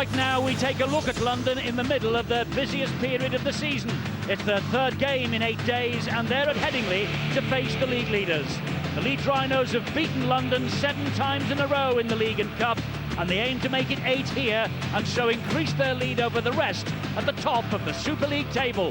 Right now we take a look at London in the middle of the busiest period of the season. It's their third game in 8 days and they're at Headingley to face the league leaders. The Leeds Rhinos have beaten London 7 times in a row in the League and Cup, and they aim to make it 8 here and so increase their lead over the rest at the top of the Super League table.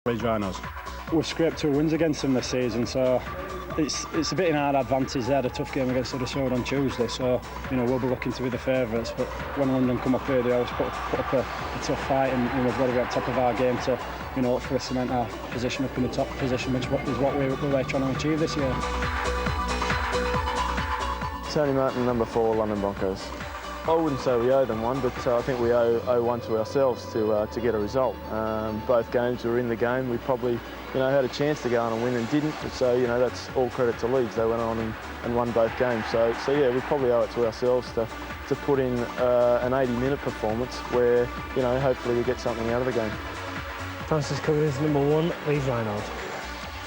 Leeds Rhinos. We've scraped 2 wins against them this season, so it's a bit in our advantage. They had a tough game against Huddersfield on Tuesday, so we'll be looking to be the favourites. But when London come up here, they always put up a tough fight, and we've got to be on top of our game to hopefully cement our position up in the top position, which is what we're trying to achieve this year. Tony Martin, number 4, London Broncos. I wouldn't say we owe them one, but I think we owe one to ourselves to get a result. Both games we were in the game. We probably had a chance to go on and win and didn't. So that's all credit to Leeds. They went on and won both games. So yeah, we probably owe it to ourselves to put in an 80-minute performance where hopefully we get something out of the game. Francis Cummins, number 1, Leeds Rhinos.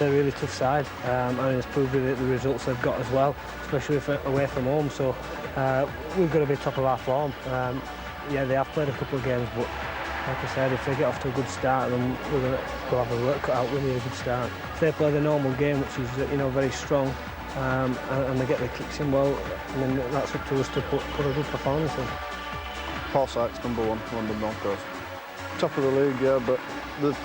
They're a really tough side, and it's proved with the results they've got as well, especially away from home. So we've got to be top of our form. Yeah, they have played a couple of games, but like I said, if they get off to a good start, then we'll have a work cut out. We need a good start. If they play the normal game, which is very strong, and they get their kicks in well, and then that's up to us to put a good performance in. Paul Sykes, number 1, London Broncos. Top of the league, yeah, but they've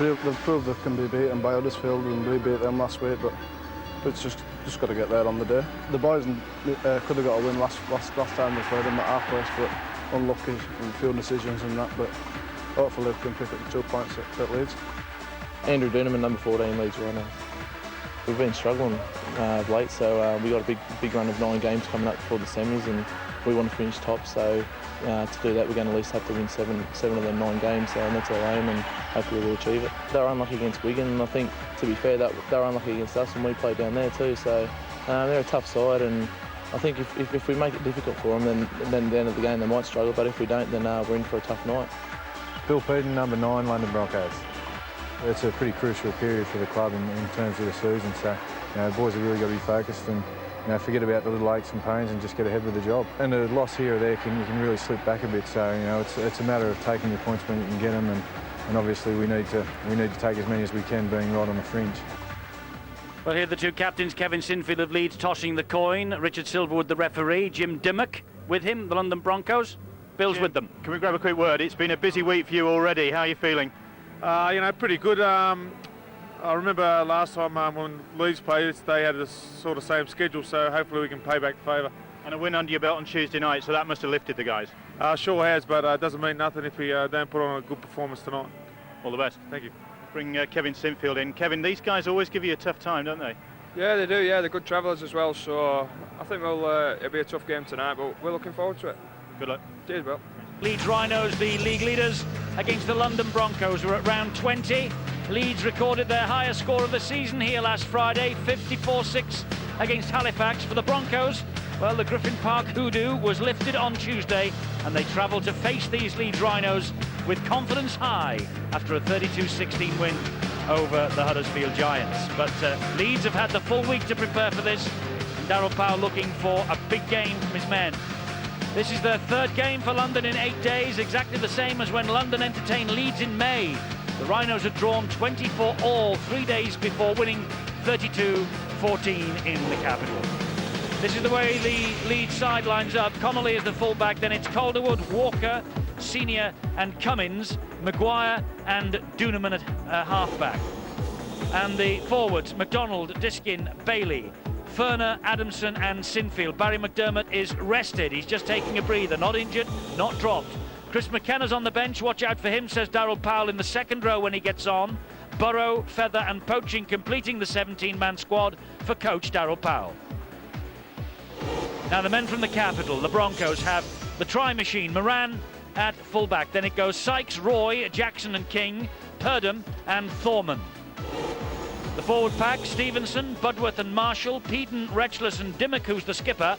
proved they can be beaten by Huddersfield, and we beat them last week, but it's just got to get there on the day. The boys could have got a win last time we played them at our place, but unlucky in field decisions and that, but hopefully we can pick up the 2 points at Leeds. Andrew Duneman, number 14, Leeds Rhinos. We've been struggling of late, so we got a big run of 9 games coming up before the semis, and we want to finish top, so to do that we're going to at least have to win 7 of them 9 games, and that's our aim, and hopefully we'll achieve it. They were unlucky against Wigan, and I think, to be fair, they were unlucky against us when we played down there too, so they're a tough side, and I think if we make it difficult for them, then at the end of the game they might struggle, but if we don't, then we're in for a tough night. Bill Peden, number 9, London Broncos. It's a pretty crucial period for the club in terms of the season, so the boys have really got to be focused and forget about the little aches and pains and just get ahead with the job. And a loss here or there you can really slip back a bit, so it's a matter of taking your points when you can get them, and obviously we need to take as many as we can, being right on the fringe. Well, here are the 2 captains, Kevin Sinfield of Leeds tossing the coin, Richard Silverwood the referee, Jim Dimmock with him, the London Broncos. Bill's Jim, with them. Can we grab a quick word? It's been a busy week for you already. How are you feeling? Pretty good. I remember last time when Leeds played, they had the sort of same schedule, so hopefully we can pay back the favour. And a win under your belt on Tuesday night, so that must have lifted the guys. Sure has, but it doesn't mean nothing if we don't put on a good performance tonight. All the best. Thank you. Bring Kevin Sinfield in. Kevin, these guys always give you a tough time, don't they? Yeah, they do. Yeah, they're good travellers as well, so I think it'll be a tough game tonight, but we're looking forward to it. Good luck. Cheers, Bill. Leeds Rhinos, the league leaders, against the London Broncos. We're at round 20. Leeds recorded their highest score of the season here last Friday, 54-6 against Halifax. For the Broncos, well, the Griffin Park hoodoo was lifted on Tuesday, and they travel to face these Leeds Rhinos with confidence high after a 32-16 win over the Huddersfield Giants. But Leeds have had the full week to prepare for this, and Darryl Powell looking for a big game from his men. This is their 3rd game for London in 8 days, exactly the same as when London entertained Leeds in May. The Rhinos had drawn 24-all 3 days before winning 32-14 in the capital. This is the way the Leeds side lines up. Connolly is the fullback, then it's Calderwood, Walker, Senior and Cummins, Maguire and Duneman at halfback. And the forwards, McDonald, Diskin, Bailey, Ferner, Adamson and Sinfield. Barry McDermott is rested. He's just taking a breather, not injured, not dropped. Chris McKenna's on the bench. Watch out for him, says Darryl Powell in the second row when he gets on. Burrow, Feather and Poaching completing the 17-man squad for coach Darryl Powell. Now the men from the capital, the Broncos, have the try machine. Moran at fullback. Then it goes Sykes, Roy, Jackson and King, Purdom and Thorman. The forward pack, Stevenson, Budworth and Marshall, Peden, Retchless and Dimmock, who's the skipper.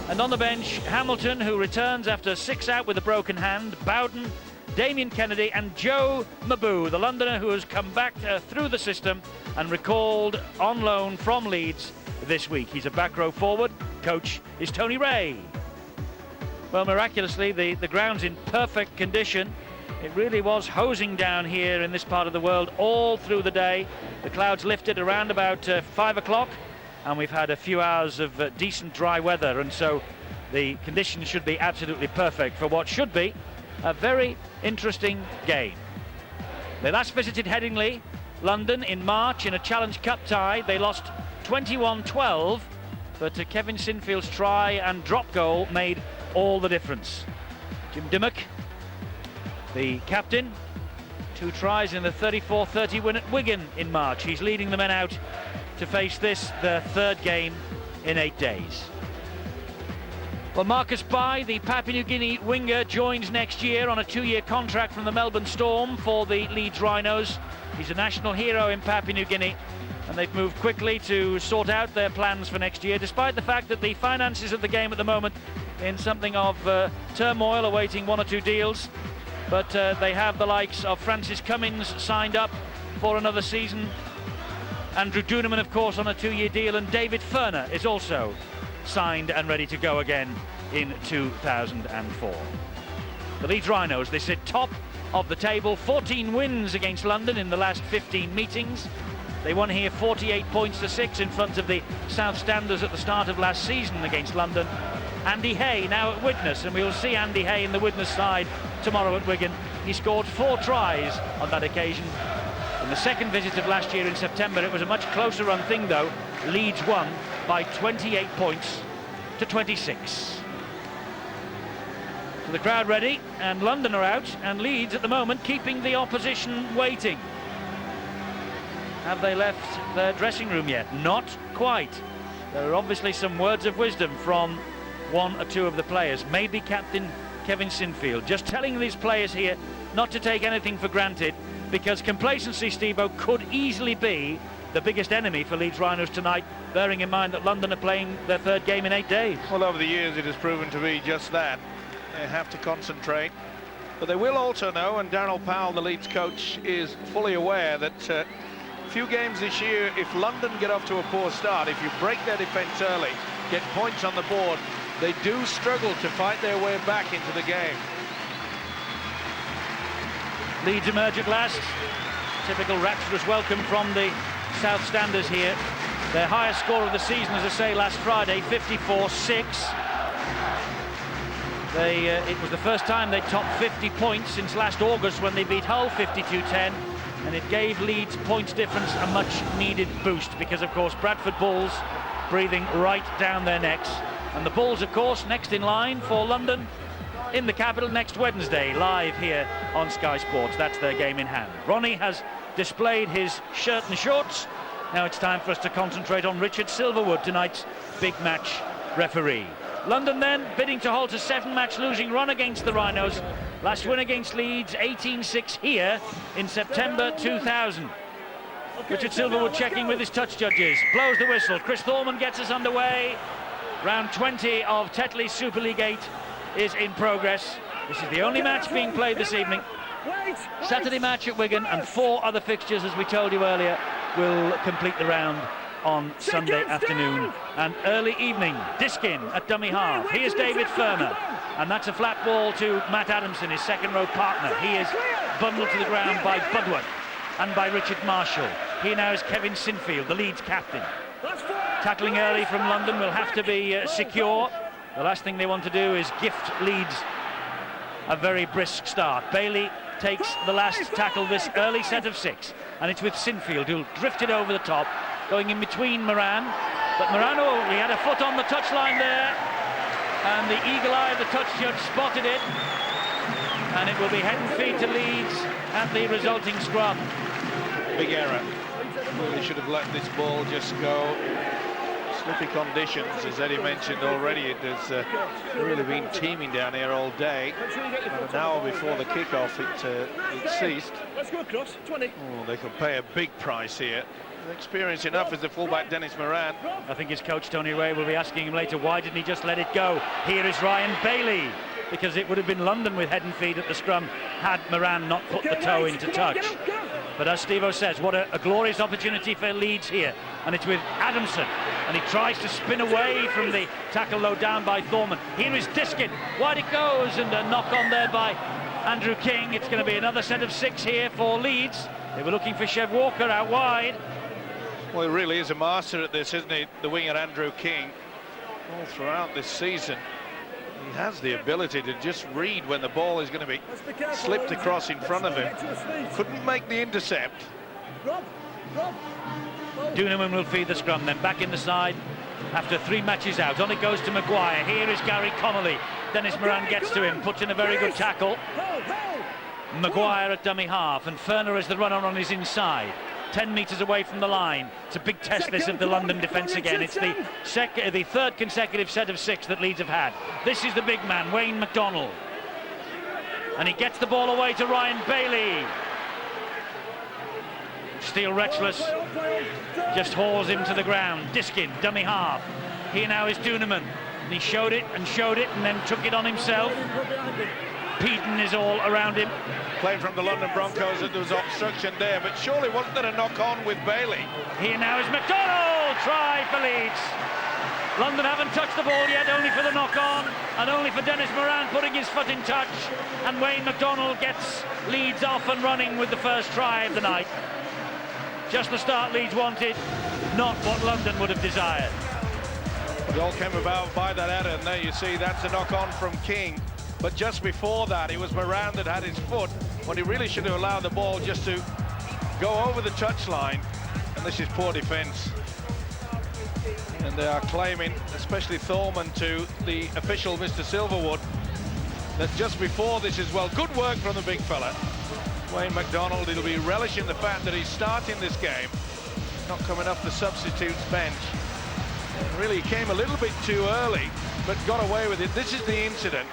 And on the bench, Hamilton, who returns after 6 out with a broken hand, Bowden, Damien Kennedy and Joe Mabou, the Londoner who has come back through the system and recalled on loan from Leeds this week. He's a back row forward. Coach is Tony Ray. Well, miraculously, the ground's in perfect condition. It really was hosing down here in this part of the world all through the day. The clouds lifted around about 5 o'clock, and we've had a few hours of decent dry weather, and so the conditions should be absolutely perfect for what should be a very interesting game. They last visited Headingley, London, in March in a Challenge Cup tie. They lost 21-12, but Kevin Sinfield's try and drop goal made all the difference. Jim Dimmock, the captain, 2 tries in the 34-30 win at Wigan in March. He's leading the men out to face this, their 3rd game in 8 days. Well, Marcus Bai, the Papua New Guinea winger, joins next year on a 2-year contract from the Melbourne Storm for the Leeds Rhinos. He's a national hero in Papua New Guinea, and they've moved quickly to sort out their plans for next year, despite the fact that the finances of the game at the moment in something of turmoil, awaiting 1 or 2 deals. But they have the likes of Francis Cummins signed up for another season. Andrew Duneman, of course, on a 2-year deal, and David Ferner is also signed and ready to go again in 2004. The Leeds Rhinos, they sit top of the table, 14 wins against London in the last 15 meetings. They won here 48 points to 6 in front of the South Standers at the start of last season against London. Andy Hay now at Widnes, and we'll see Andy Hay in the Widnes side tomorrow at Wigan. He scored 4 tries on that occasion. In the second visit of last year in September, it was a much closer run thing though. Leeds won by 28 points to 26. So the crowd ready, and London are out, and Leeds at the moment keeping the opposition waiting. Have they left their dressing room yet? Not quite. There are obviously some words of wisdom from 1 or 2 of the players, maybe Captain Kevin Sinfield, just telling these players here not to take anything for granted, because complacency, Steve-O, could easily be the biggest enemy for Leeds Rhinos tonight, bearing in mind that London are playing their 3rd game in 8 days. Well, over the years it has proven to be just that. They have to concentrate, but they will also know, and Darryl Powell, the Leeds coach, is fully aware that few games this year, if London get off to a poor start, if you break their defence early, get points on the board, they do struggle to fight their way back into the game. Leeds emerge at last. Typical rapturous welcome from the South Standers here. Their highest score of the season, as I say, last Friday, 54-6. It was the first time they topped 50 points since last August when they beat Hull 52-10. And it gave Leeds points difference a much-needed boost because, of course, Bradford Bulls breathing right down their necks. And the Bulls, of course, next in line for London in the capital next Wednesday, live here on Sky Sports. That's their game in hand. Ronnie has displayed his shirt and shorts. Now it's time for us to concentrate on Richard Silverwood, tonight's big match referee. London then bidding to halt a 7-match losing run against the Rhinos. Last win against Leeds, 18-6 here in September 2000. Richard Silverwood checking with his touch judges. Blows the whistle. Chris Thorman gets us underway. Round 20 of Tetley's Super League 8 is in progress. This is the only match being played this evening. Saturday match at Wigan, and 4 other fixtures, as we told you earlier, will complete the round on Sunday afternoon and early evening. Diskin at dummy half. Here's David Ferner, and that's a flat ball to Matt Adamson, his second row partner. He is bundled to the ground by Budworth and by Richard Marshall. Here now is Kevin Sinfield, the Leeds captain. Tackling early from London will have to be secure. The last thing they want to do is gift Leeds a very brisk start. Bailey takes the last tackle this early set of 6, and it's with Sinfield, who'll drift it over the top, going in between Moran. But Moran, he had a foot on the touchline there, and the eagle eye of the touch judge spotted it, and it will be head and feet to Leeds at the resulting scrum. Big error. Really should have let this ball just go. Slippy conditions, as Eddie mentioned already. It has really been teeming down here all day. About an hour before the kickoff, it ceased. Let's go across 20. Oh, they could pay a big price here. Experience enough as the fullback Dennis Moran. I think his coach Tony Ray will be asking him later, why didn't he just let it go? Here is Ryan Bailey, because it would have been London with head and feet at the scrum had Moran not put the toe into touch. But as Steve-O says, what a glorious opportunity for Leeds here, and it's with Adamson, and he tries to spin away from the tackle low down by Thorman. Here is Diskin, wide it goes, and a knock on there by Andrew King. It's going to be another set of 6 here for Leeds. They were looking for Chev Walker out wide. Well, he really is a master at this, isn't he? The winger Andrew King, all throughout this season. He has the ability to just read when the ball is going to be slipped across in front of him. Couldn't make the intercept. Duneman will feed the scrum, then back in the side after 3 matches out. On it goes to Maguire. Here is Gary Connolly. Dennis Moran gets to him, puts in a very good tackle. Maguire at dummy half, and Ferner as the runner on his inside. 10 metres away from the line. It's a big test, this, of the London defence again. It's the 3rd consecutive set of 6 that Leeds have had. This is the big man, Wayne McDonald. And he gets the ball away to Ryan Bailey. Steele Retchless just hauls him to the ground. Diskin, dummy half. Here now is Duneman. And he showed it, and then took it on himself. Peden is all around him. Playing from the London Broncos, that there was obstruction there, but surely wasn't there a knock-on with Bailey? Here now is McDonald, try for Leeds. London haven't touched the ball yet, only for the knock-on, and only for Dennis Moran putting his foot in touch, and Wayne McDonald gets Leeds off and running with the first try of the night. Just the start Leeds wanted, not what London would have desired. It all came about by that error, and there you see that's a knock-on from King. But just before that, it was Moran that had his foot, when he really should have allowed the ball just to go over the touchline. And this is poor defence. And they are claiming, especially Thorman, to the official, Mr. Silverwood, that just before this as well, good work from the big fella. Wayne McDonald, he'll be relishing the fact that he's starting this game, not coming off the substitutes bench. And really came a little bit too early, but got away with it. This is the incident.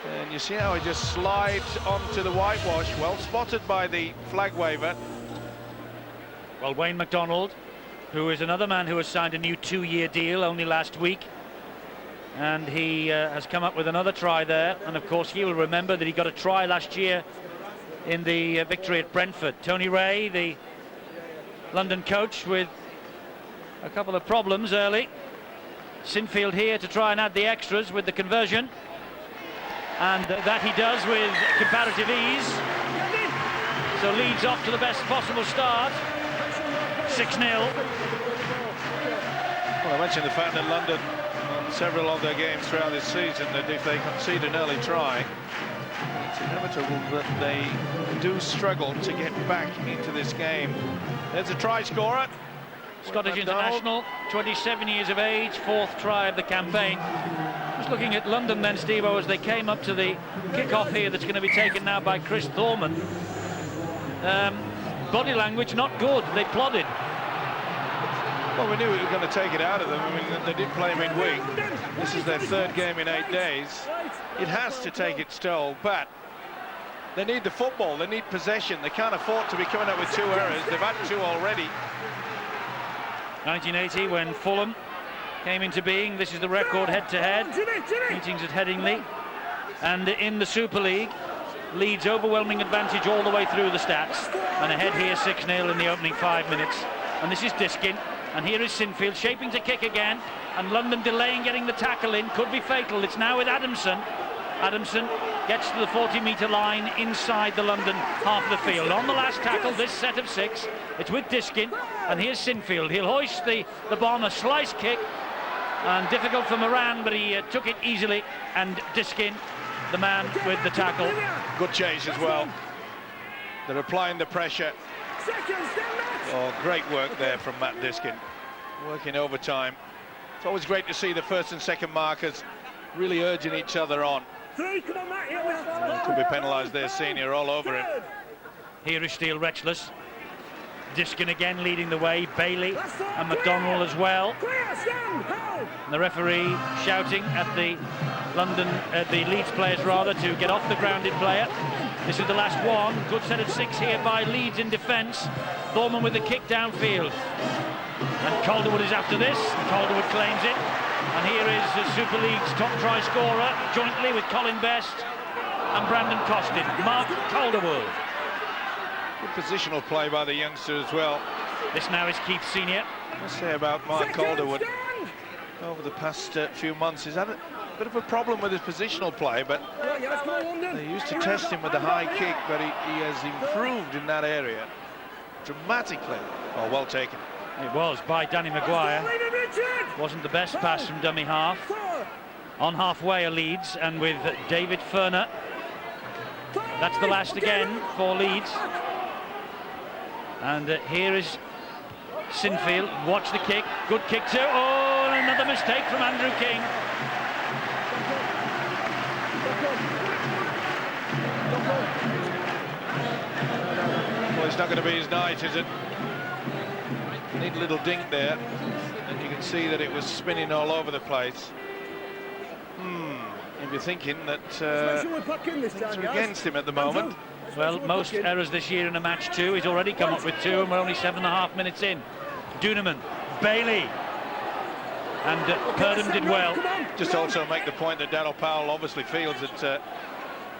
And you see how he just slides onto the whitewash. Well spotted by the flag waver. Well, Wayne McDonald, who is another man who has signed a new 2-year deal only last week, and he has come up with another try there. And of course he will remember that he got a try last year in the victory at Brentford. Tony Ray, the London coach, with a couple of problems early. Sinfield here to try and add the extras with the conversion. And that he does with comparative ease. So Leeds off to the best possible start. 6-0. Well, I mentioned the fact that London, on several of their games throughout this season, that if they concede an early try, it's inevitable that they do struggle to get back into this game. There's a try scorer. Scottish international, 27 years of age, 4th try of the campaign. Just looking at London then, Steve-O, as they came up to the kick-off here that's going to be taken now by Chris Thorman. Body language not good, they plodded. Well, we knew we were going to take it out of them. I mean, they did play midweek. This is their 3rd game in 8 days. It has to take its toll, but they need the football, they need possession. They can't afford to be coming up with 2 errors. They've had 2 already. 1980, when Fulham came into being, this is the record head-to-head meetings at Headingley, and in the Super League, Leeds overwhelming advantage all the way through the stats, and ahead here 6-0 in the opening 5 minutes. And this is Diskin, and here is Sinfield shaping to kick again, and London delaying getting the tackle in, could be fatal. It's now with Adamson. Adamson gets to the 40-metre line inside the London half of the field. On the last tackle, this set of 6, it's with Diskin, and here's Sinfield. He'll hoist the bomb, a slice kick, and difficult for Moran, but he took it easily, and Diskin the man with the tackle. Good chase as well. They're applying the pressure. Oh, great work there from Matt Diskin. Working overtime. It's always great to see the first and second markers really urging each other on. Could be penalised there, senior, all over him. Here is Steele Retchless. Diskin again leading the way, Bailey and McDonnell as well. And the referee shouting at the Leeds players rather, to get off the grounded player. This is the last one. Good set of 6 here by Leeds in defence. Thorman with the kick downfield. And Calderwood is after this. Calderwood claims it. And here is the Super League's top try scorer, jointly with Colin Best and Brandon Costin. Mark Calderwood. Good positional play by the youngster as well. This now is Keith Senior. I must say about Mark Calderwood, over the past few months, he's had a bit of a problem with his positional play, but they used to test him with the high kick, but he has improved in that area dramatically. Oh, well taken. It was by Danny Maguire. Wasn't the best pass from dummy half. On halfway are Leeds, and with David Ferner. That's the last again for Leeds. And here is Sinfield. Watch the kick. Good kick too. Oh, another mistake from Andrew King. Well, it's not going to be his night, is it? Need a little dink there, and you can see that it was spinning all over the place. If you're thinking that things are against him at the moment. Well, most errors this year in a match too. He's already come up with 2, and we're only 7.5 minutes in. Duneman, Bailey, and Purdom did well. Just also make the point that Daryl Powell obviously feels that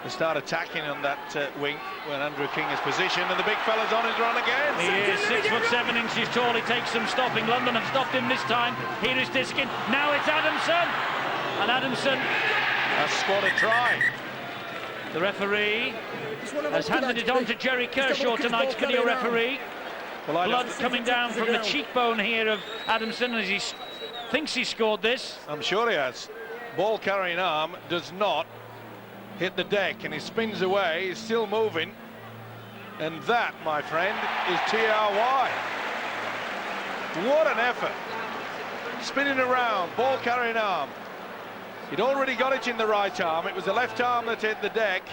they start attacking on that wing when Andrew King is positioned, and the big fella's on his run again. He is 6 foot 7 inches tall. He takes some stopping. London have stopped him this time. Here is Diskin. Now it's Adamson, and Adamson has scored a try. The referee has handed it on to Jerry Kershaw, tonight's video referee. Well, blood coming down from the cheekbone here of Adamson as he thinks he scored this. I'm sure he has. Ball carrying arm does not hit the deck, and he spins away. He's still moving, and that, my friend, is TRY. What an effort. Spinning around, ball carrying arm. He'd already got it in the right arm. It was the left arm that hit the deck,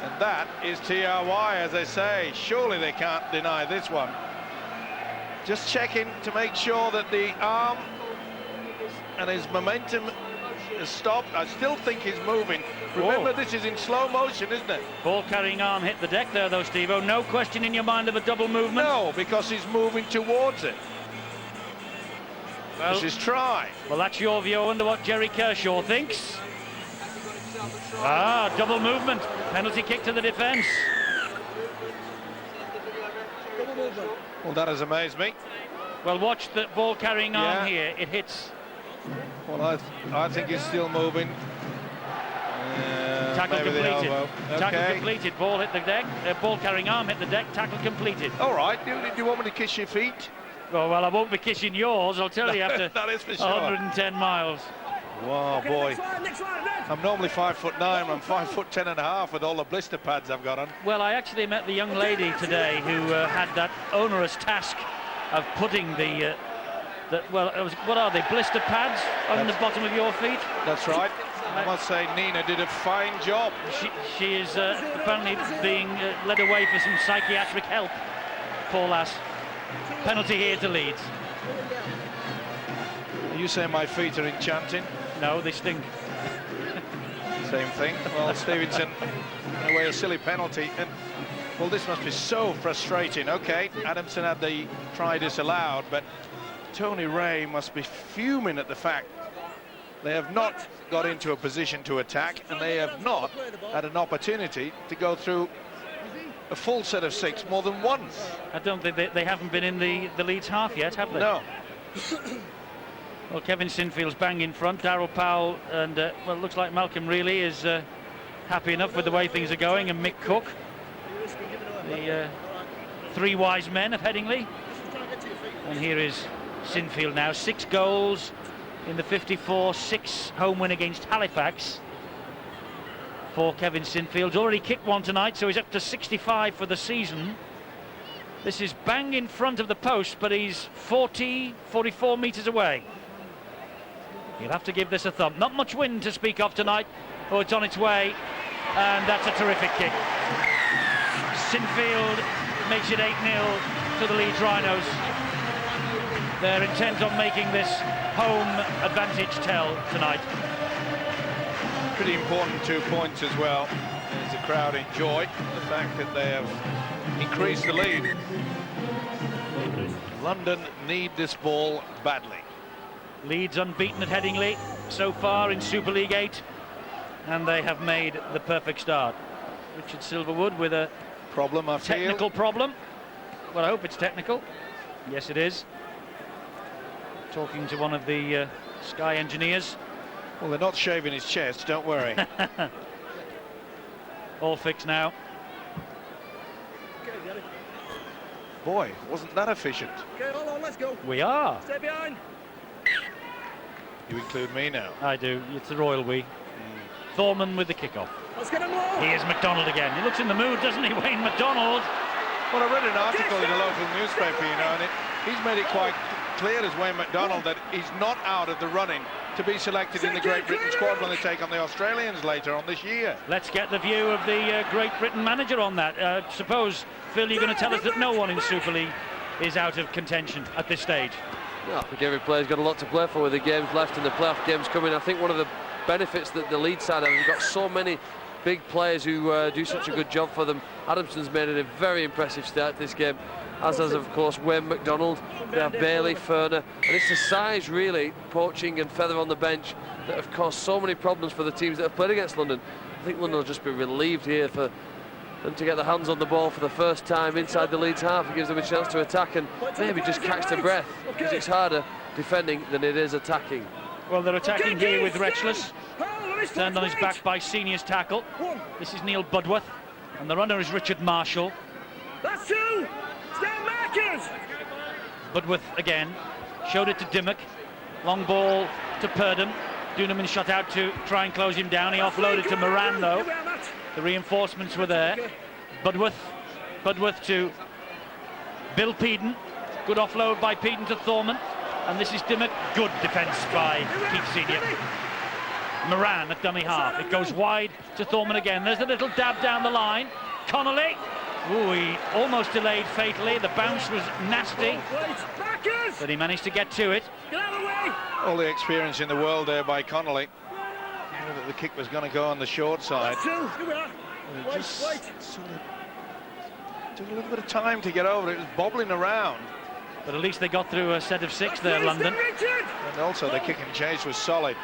and that is TRY, as they say. Surely they can't deny this one. Just checking to make sure that the arm and his momentum has stopped. I still think he's moving. Remember, this is in slow motion, isn't it? Ball carrying arm hit the deck there, though, Steve-O. No question in your mind of a double movement? No, because he's moving towards it. Well, this is try. Well, that's your view. I wonder what Jerry Kershaw thinks. Ah, double movement. Penalty kick to the defence. Well, that has amazed me. Well, watch the ball carrying arm here. It hits. Well, I think he's still moving. Tackle completed. Okay. Tackle completed. Ball hit the deck. Ball carrying arm hit the deck. Tackle completed. All right. Do you want me to kiss your feet? Oh, well, I won't be kissing yours, I'll tell you, after that is for sure. 110 miles. Wow, boy. I'm normally 5'9", I'm 5'10.5" with all the blister pads I've got on. Well, I actually met the young lady today who had that onerous task of putting what are they, blister pads on the bottom of your feet? That's right. I must say Nina did a fine job. She is apparently being led away for some psychiatric help, poor lass. Penalty here to Leeds. Are you saying my feet are enchanting? No, they stink. Same thing. Well, Stevenson, in a way, a silly penalty. And, well, this must be so frustrating. OK, Adamson had the try disallowed, but Tony Ray must be fuming at the fact they have not got into a position to attack, and they have not had an opportunity to go through a full set of 6 more than once. I don't think they haven't been in the Leeds half yet, have they? No. Well, Kevin Sinfield's bang in front. Daryl Powell and, well, it looks like Malcolm Reilly is happy enough with the way things are going, and Mick Cook, the 3 wise men of Headingley. And here is Sinfield now. 6 goals in the 54-6 home win against Halifax. for Kevin Sinfield's already kicked one tonight, so he's up to 65 for the season. This is bang in front of the post, but he's 44 metres away. You'll have to give this a thumb. Not much wind to speak of tonight. Oh, it's on its way, and that's a terrific kick. Sinfield makes it 8-0 to the Leeds Rhinos. They're intent on making this home advantage tell tonight. Pretty important 2 points as well, as the crowd enjoy the fact that they have increased the lead. London need this ball badly. Leeds unbeaten at Headingley so far in Super League 8, and they have made the perfect start. Richard Silverwood with a problem, I feel. Technical problem. Well, I hope it's technical. Yes, it is. Talking to one of the Sky engineers. Well, they're not shaving his chest, don't worry. All fixed now. Boy, wasn't that efficient. Okay, hold on, let's go. We are. Stay behind. You include me now. I do. It's the royal we. Thorman with the kickoff. Let's get him low. Here's McDonald again. He looks in the mood, doesn't he, Wayne McDonald? Well, I read an article in a local newspaper, you know, and he's made it quite clear as Wayne McDonald that he's not out of the running to be selected in the Great Britain squad when they take on the Australians later on this year. Let's get the view of the Great Britain manager on that. Suppose, Phil, you're going to tell us that no one in Super League is out of contention at this stage. No, I think every player's got a lot to play for with the games left and the playoff games coming. I think one of the benefits that the Leeds side have, they've got so many big players who do such a good job for them. Adamson's made it a very impressive start to this game, as has, of course, Wayne McDonald. They have Bailey, Ferner, and it's the size, really, Poaching and Feather on the bench, that have caused so many problems for the teams that have played against London. I think London will just be relieved here for them to get their hands on the ball for the first time inside the Leeds half. It gives them a chance to attack and maybe just catch their breath, because it's harder defending than it is attacking. Well, they're attacking here with Retchless. Turned on his back by Senior's tackle. This is Neil Budworth, and the runner is Richard Marshall. That's two. Stand markers. Budworth again. Showed it to Dimmock. Long ball to Purdom. Duneman shot out to try and close him down. He offloaded to Moran, though. The reinforcements were there. Budworth to Bill Peden. Good offload by Peden to Thorman. And this is Dimmock. Good defence by Keith Senior. Moran at dummy half. It goes wide to Thorman again. There's a little dab down the line. Connolly. Ooh, he almost delayed fatally. The bounce was nasty, but he managed to get to it. All the experience in the world there by Connolly. Knew that the kick was going to go on the short side. Just sort of took a little bit of time to get over it. It was bobbling around. But at least they got through a set of 6 there, London. And also the kick and chase was solid.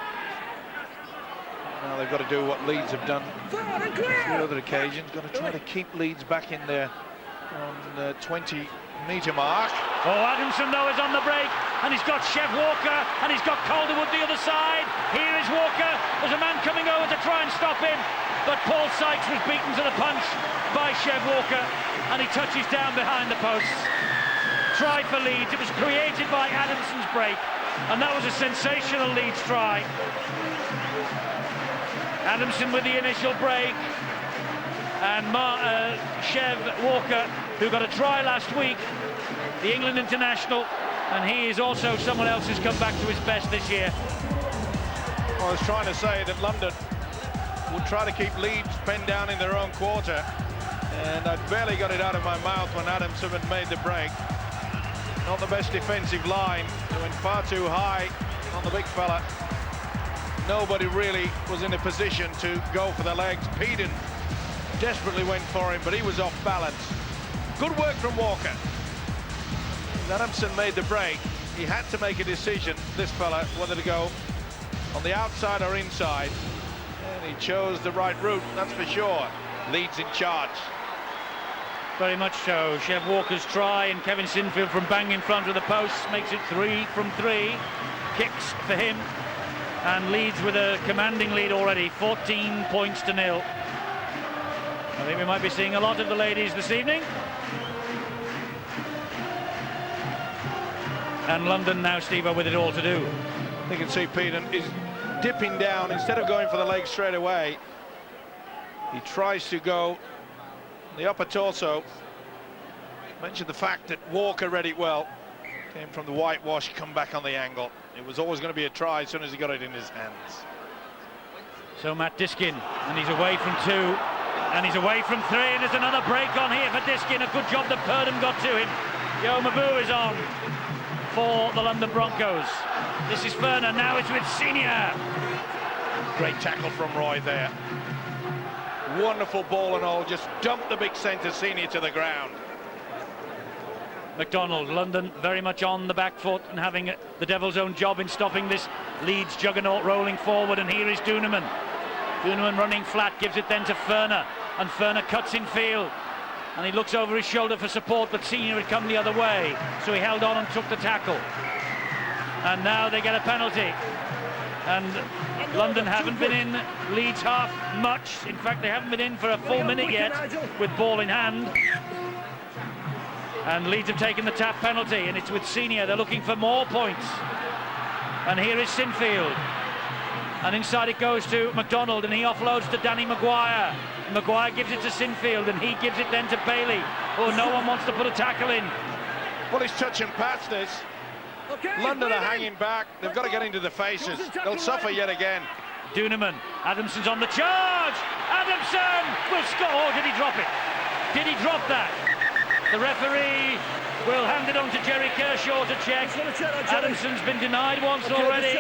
Now they've got to do what Leeds have done on a few other occasions. Got to try to keep Leeds back in there on the 20-metre mark. Oh, Adamson, though, is on the break, and he's got Chev Walker, and he's got Calderwood the other side. Here is Walker. There's a man coming over to try and stop him, but Paul Sykes was beaten to the punch by Chev Walker, and he touches down behind the posts. Try for Leeds. It was created by Adamson's break, and that was a sensational Leeds try. Adamson with the initial break, and Chev Walker, who got a try last week, the England international, and he is also someone else who's come back to his best this year. I was trying to say that London would try to keep Leeds penned down in their own quarter, and I barely got it out of my mouth when Adamson had made the break. Not the best defensive line. They went far too high on the big fella. Nobody really was in a position to go for the legs. Peden desperately went for him, but he was off balance. Good work from Walker. As Adamson made the break, he had to make a decision, this fella, whether to go on the outside or inside. And he chose the right route, that's for sure. Leeds in charge. Very much so. Chev Walker's try, and Kevin Sinfield from bang in front of the post makes it 3 from 3. Kicks for him. And Leeds with a commanding lead already, 14 points to 0. I think we might be seeing a lot of the ladies this evening. And London now, Steve, with it all to do. You can see Peden is dipping down instead of going for the leg straight away. He tries to go the upper torso. Mentioned the fact that Walker read it well. Came from the whitewash, come back on the angle. It was always going to be a try as soon as he got it in his hands. So Matt Diskin, and he's away from 2, and he's away from 3, and there's another break on here for Diskin. A good job that Purdham got to him. Joe Mabou is on for the London Broncos. This is Ferner, now it's with Senior. Great tackle from Roy there. Wonderful ball and all, just dumped the big centre Senior to the ground. McDonald, London very much on the back foot and having the devil's own job in stopping this Leeds juggernaut rolling forward, and here is Duneman. Duneman running flat, gives it then to Ferner, and Ferner cuts in field, and he looks over his shoulder for support, but Senior had come the other way, so he held on and took the tackle. And now they get a penalty, and London haven't been in Leeds half much. In fact, they haven't been in for a full minute yet with ball in hand. And Leeds have taken the tap penalty, and it's with Senior. They're looking for more points. And here is Sinfield. And inside it goes to McDonald, and he offloads to Danny Maguire. Maguire gives it to Sinfield, and he gives it then to Bailey. Oh, no one wants to put a tackle in. Well, he's touching past this. London are hanging back. They've got to get into the faces. They'll suffer yet again. Duneman. Adamson's on the charge. Adamson will score. Oh, did he drop it? Did he drop that? The referee will hand it on to Jerry Kershaw to check. Adamson's been denied once already,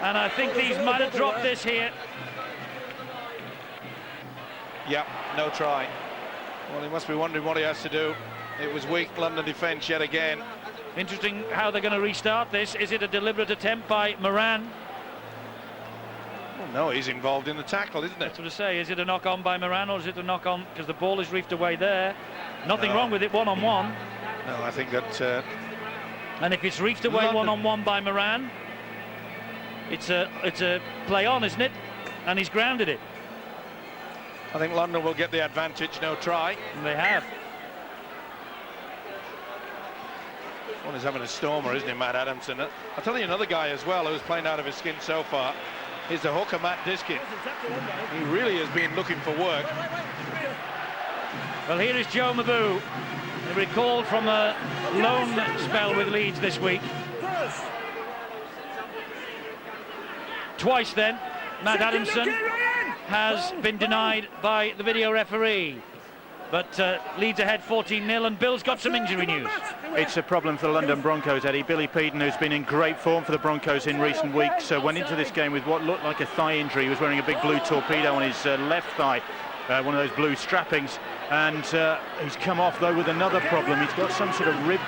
and I think these might have dropped this here. Yep, no try. Well, he must be wondering what he has to do. It was weak London defence yet again. Interesting how they're going to restart this. Is it a deliberate attempt by Moran? Well, no, he's involved in the tackle, isn't it? That's what I say. Is it a knock-on by Moran, or is it a knock-on because the ball is reefed away there? Nothing wrong with it one-on-one. No, I think that... and if it's reefed away one-on-one by Moran, it's a play on, isn't it? And he's grounded it. I think London will get the advantage, no try. And they have. One is having a stormer, isn't he, Matt Adamson? I'll tell you another guy as well who's playing out of his skin so far. Is the hooker, Matt Diskin. He really has been looking for work. Well, here is Joe Mabou, recalled from a loan spell with Leeds this week. Twice then, Matt Adamson has been denied by the video referee. But Leeds ahead 14-0, and Bill's got some injury news. It's a problem for the London Broncos, Eddie. Billy Peden, who's been in great form for the Broncos in recent weeks, went into this game with what looked like a thigh injury. He was wearing a big blue torpedo on his left thigh, one of those blue strappings, and he's come off though with another problem. He's got some sort of rib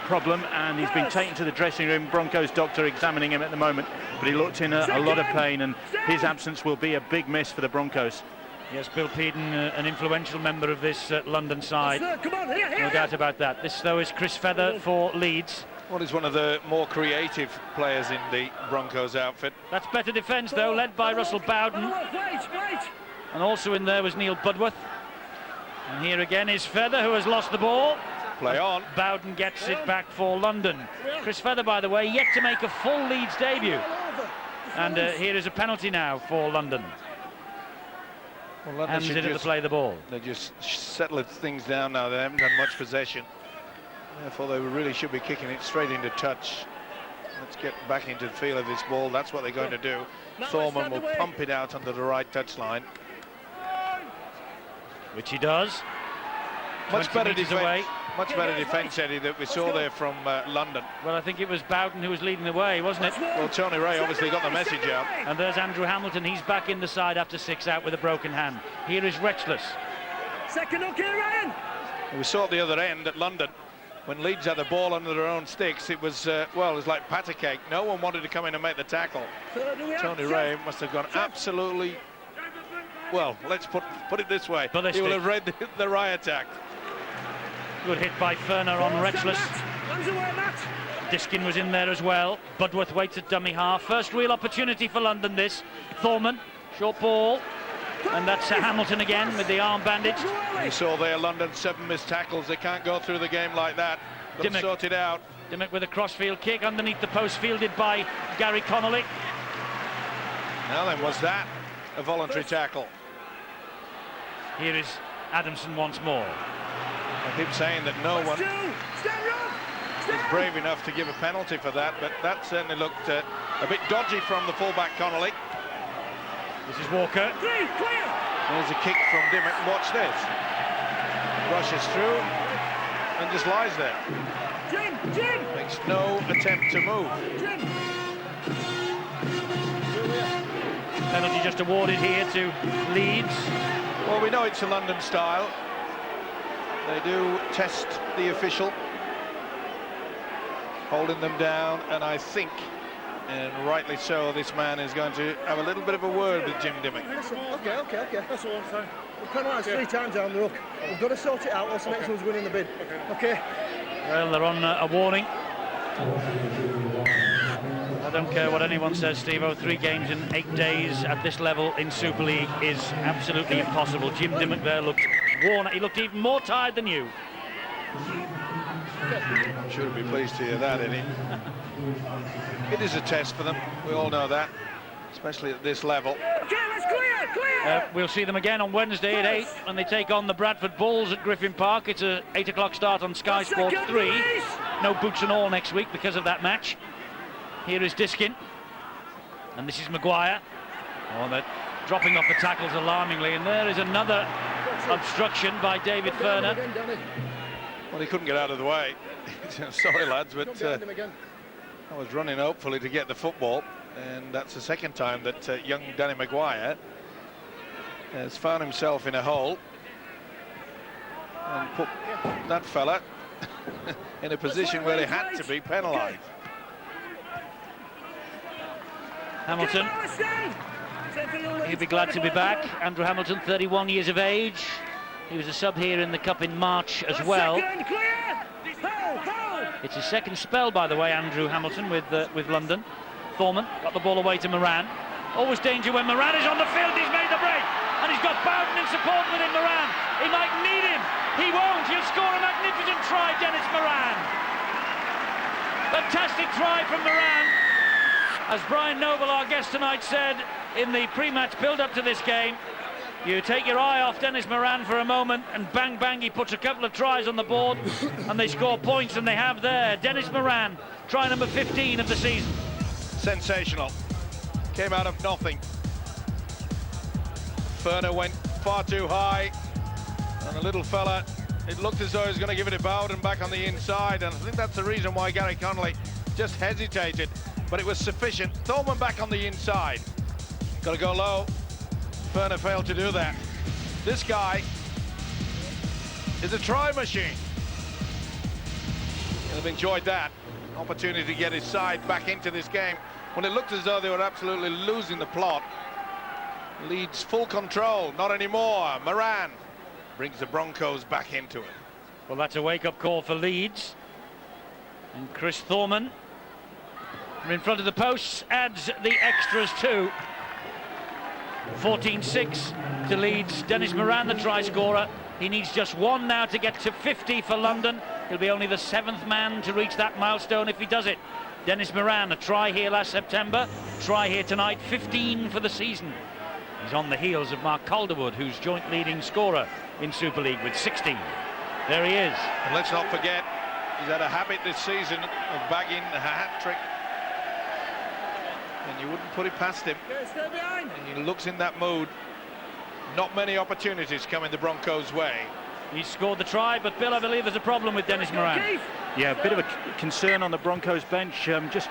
problem, and he's been taken to the dressing room. Broncos doctor examining him at the moment, but he looked in a lot of pain, and his absence will be a big miss for the Broncos. Yes, Bill Peden, an influential member of this London side. No doubt about that. This, though, is Chris Feather for Leeds. Well, he's one of the more creative players in the Broncos outfit. That's better defence, though, led by Russell Bowden. And also in there was Neil Budworth. And here again is Feather, who has lost the ball. Play on. Bowden gets it back for London. Chris Feather, by the way, yet to make a full Leeds debut. And here is a penalty now for London. Well, Hands in to play the ball. They just settle things down now. They haven't done much possession. Therefore, they really should be kicking it straight into touch. Let's get back into the feel of this ball. That's what they're going to do. Thorman will pump it out under the right touchline. Which he does. Much better defence. Much better defence, Eddie, that we saw there from London. Well, I think it was Bowden who was leading the way, wasn't it? Well, Tony Ray obviously got the message out. And there's Andrew Hamilton. He's back in the side after 6 out with a broken hand. Here is Retchless. Second look here, Ryan. We saw at the other end at London, when Leeds had the ball under their own sticks, it was, well, it was like patty cake. No one wanted to come in and make the tackle. Tony Ray must have gone absolutely, well, let's put it this way. Ballistic. He will have read the Ray attack. Good hit by Ferner on Retchless. Diskin was in there as well. Budworth waits at dummy half. First real opportunity for London this. Thorman, short ball. And that's Hamilton again with the arm bandage. You saw there London 7 missed tackles. They can't go through the game like that. Got to sort it out. Dimmick with a crossfield kick underneath the post, fielded by Gary Connolly. Now then, was that a voluntary tackle? Here is Adamson once more. I keep saying that no one was brave enough to give a penalty for that, but that certainly looked a bit dodgy from the fullback Connolly. This is Walker. There's a kick from Dimmock. Watch this. Rushes through and just lies there. Makes no attempt to move. Penalty just awarded here to Leeds. Well, we know it's a London style. They do test the official, holding them down, and I think, and rightly so, this man is going to have a little bit of a word with Jim Dimmock. Okay. That's all I'm saying. We're penalised 3 times down the ruck. We've got to sort it out, else the next one's winning the bid. Okay? Well, they're on a warning. I don't care what anyone says, Steve-O. 3 games in 8 days at this level in Super League is absolutely impossible. Jim Dimmock there looked worn. He looked even more tired than you. I'm sure he'll be pleased to hear that, Eddie. It is a test for them. We all know that, especially at this level. Okay, let's clear! We'll see them again on Wednesday at 8 when they take on the Bradford Bulls at Griffin Park. It's a 8 o'clock start on Sky Sports 3. No boots and all next week because of that match. Here is Diskin, and this is Maguire. Oh, they're dropping off the tackles alarmingly, and there is another obstruction by David Ferner. Well, he couldn't get out of the way. Sorry, lads, but I was running hopefully to get the football, and that's the second time that young Danny Maguire has found himself in a hole and put that fella in a position where he had to be penalised. Hamilton, he'll be glad to be back. Andrew Hamilton, 31 years of age. He was a sub here in the Cup in March as well. It's his second spell, by the way, Andrew Hamilton with London. Thorman got the ball away to Moran. Always danger when Moran is on the field. He's made the break, and he's got Bowden in support with him. Moran, he might need him. He won't. He'll score a magnificent try, Dennis Moran. Fantastic try from Moran. As Brian Noble, our guest tonight, said in the pre-match build-up to this game, you take your eye off Dennis Moran for a moment and bang, bang, he puts a couple of tries on the board and they score points, and they have there. Dennis Moran, try number 15 of the season. Sensational. Came out of nothing. Ferner went far too high, and the little fella, it looked as though he was going to give it to Bowden back on the inside, and I think that's the reason why Gary Connolly just hesitated, but it was sufficient. Thorman back on the inside. Got to go low. Ferner failed to do that. This guy is a try machine. He'll have enjoyed that opportunity to get his side back into this game when it looked as though they were absolutely losing the plot. Leeds full control, not anymore. Moran brings the Broncos back into it. Well, that's a wake-up call for Leeds. And Chris Thorman, from in front of the posts, adds the extras too. 14-6 to Leeds. Dennis Moran, the try scorer. He needs just 1 now to get to 50 for London. He'll be only the 7th man to reach that milestone if he does it. Dennis Moran, a try here last September, try here tonight, 15 for the season. He's on the heels of Mark Calderwood, who's joint leading scorer in Super League with 16. There he is. And let's not forget, he's had a habit this season of bagging a hat-trick. And you wouldn't put it past him. And he looks in that mood. Not many opportunities coming the Broncos' way. He scored the try, but Bill, I believe there's a problem with Dennis Moran. Yeah, a bit of a concern on the Broncos bench. Just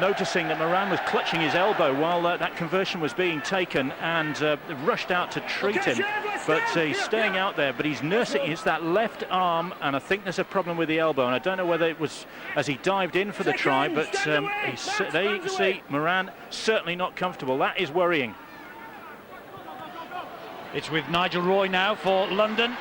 noticing that Moran was clutching his elbow while that conversion was being taken, and rushed out to treat him. But he's staying out there, but he's nursing. It's that left arm, and I think there's a problem with the elbow. And I don't know whether it was as he dived in for the try, but there you can see Moran certainly not comfortable. That is worrying. It's with Nigel Roy now for London.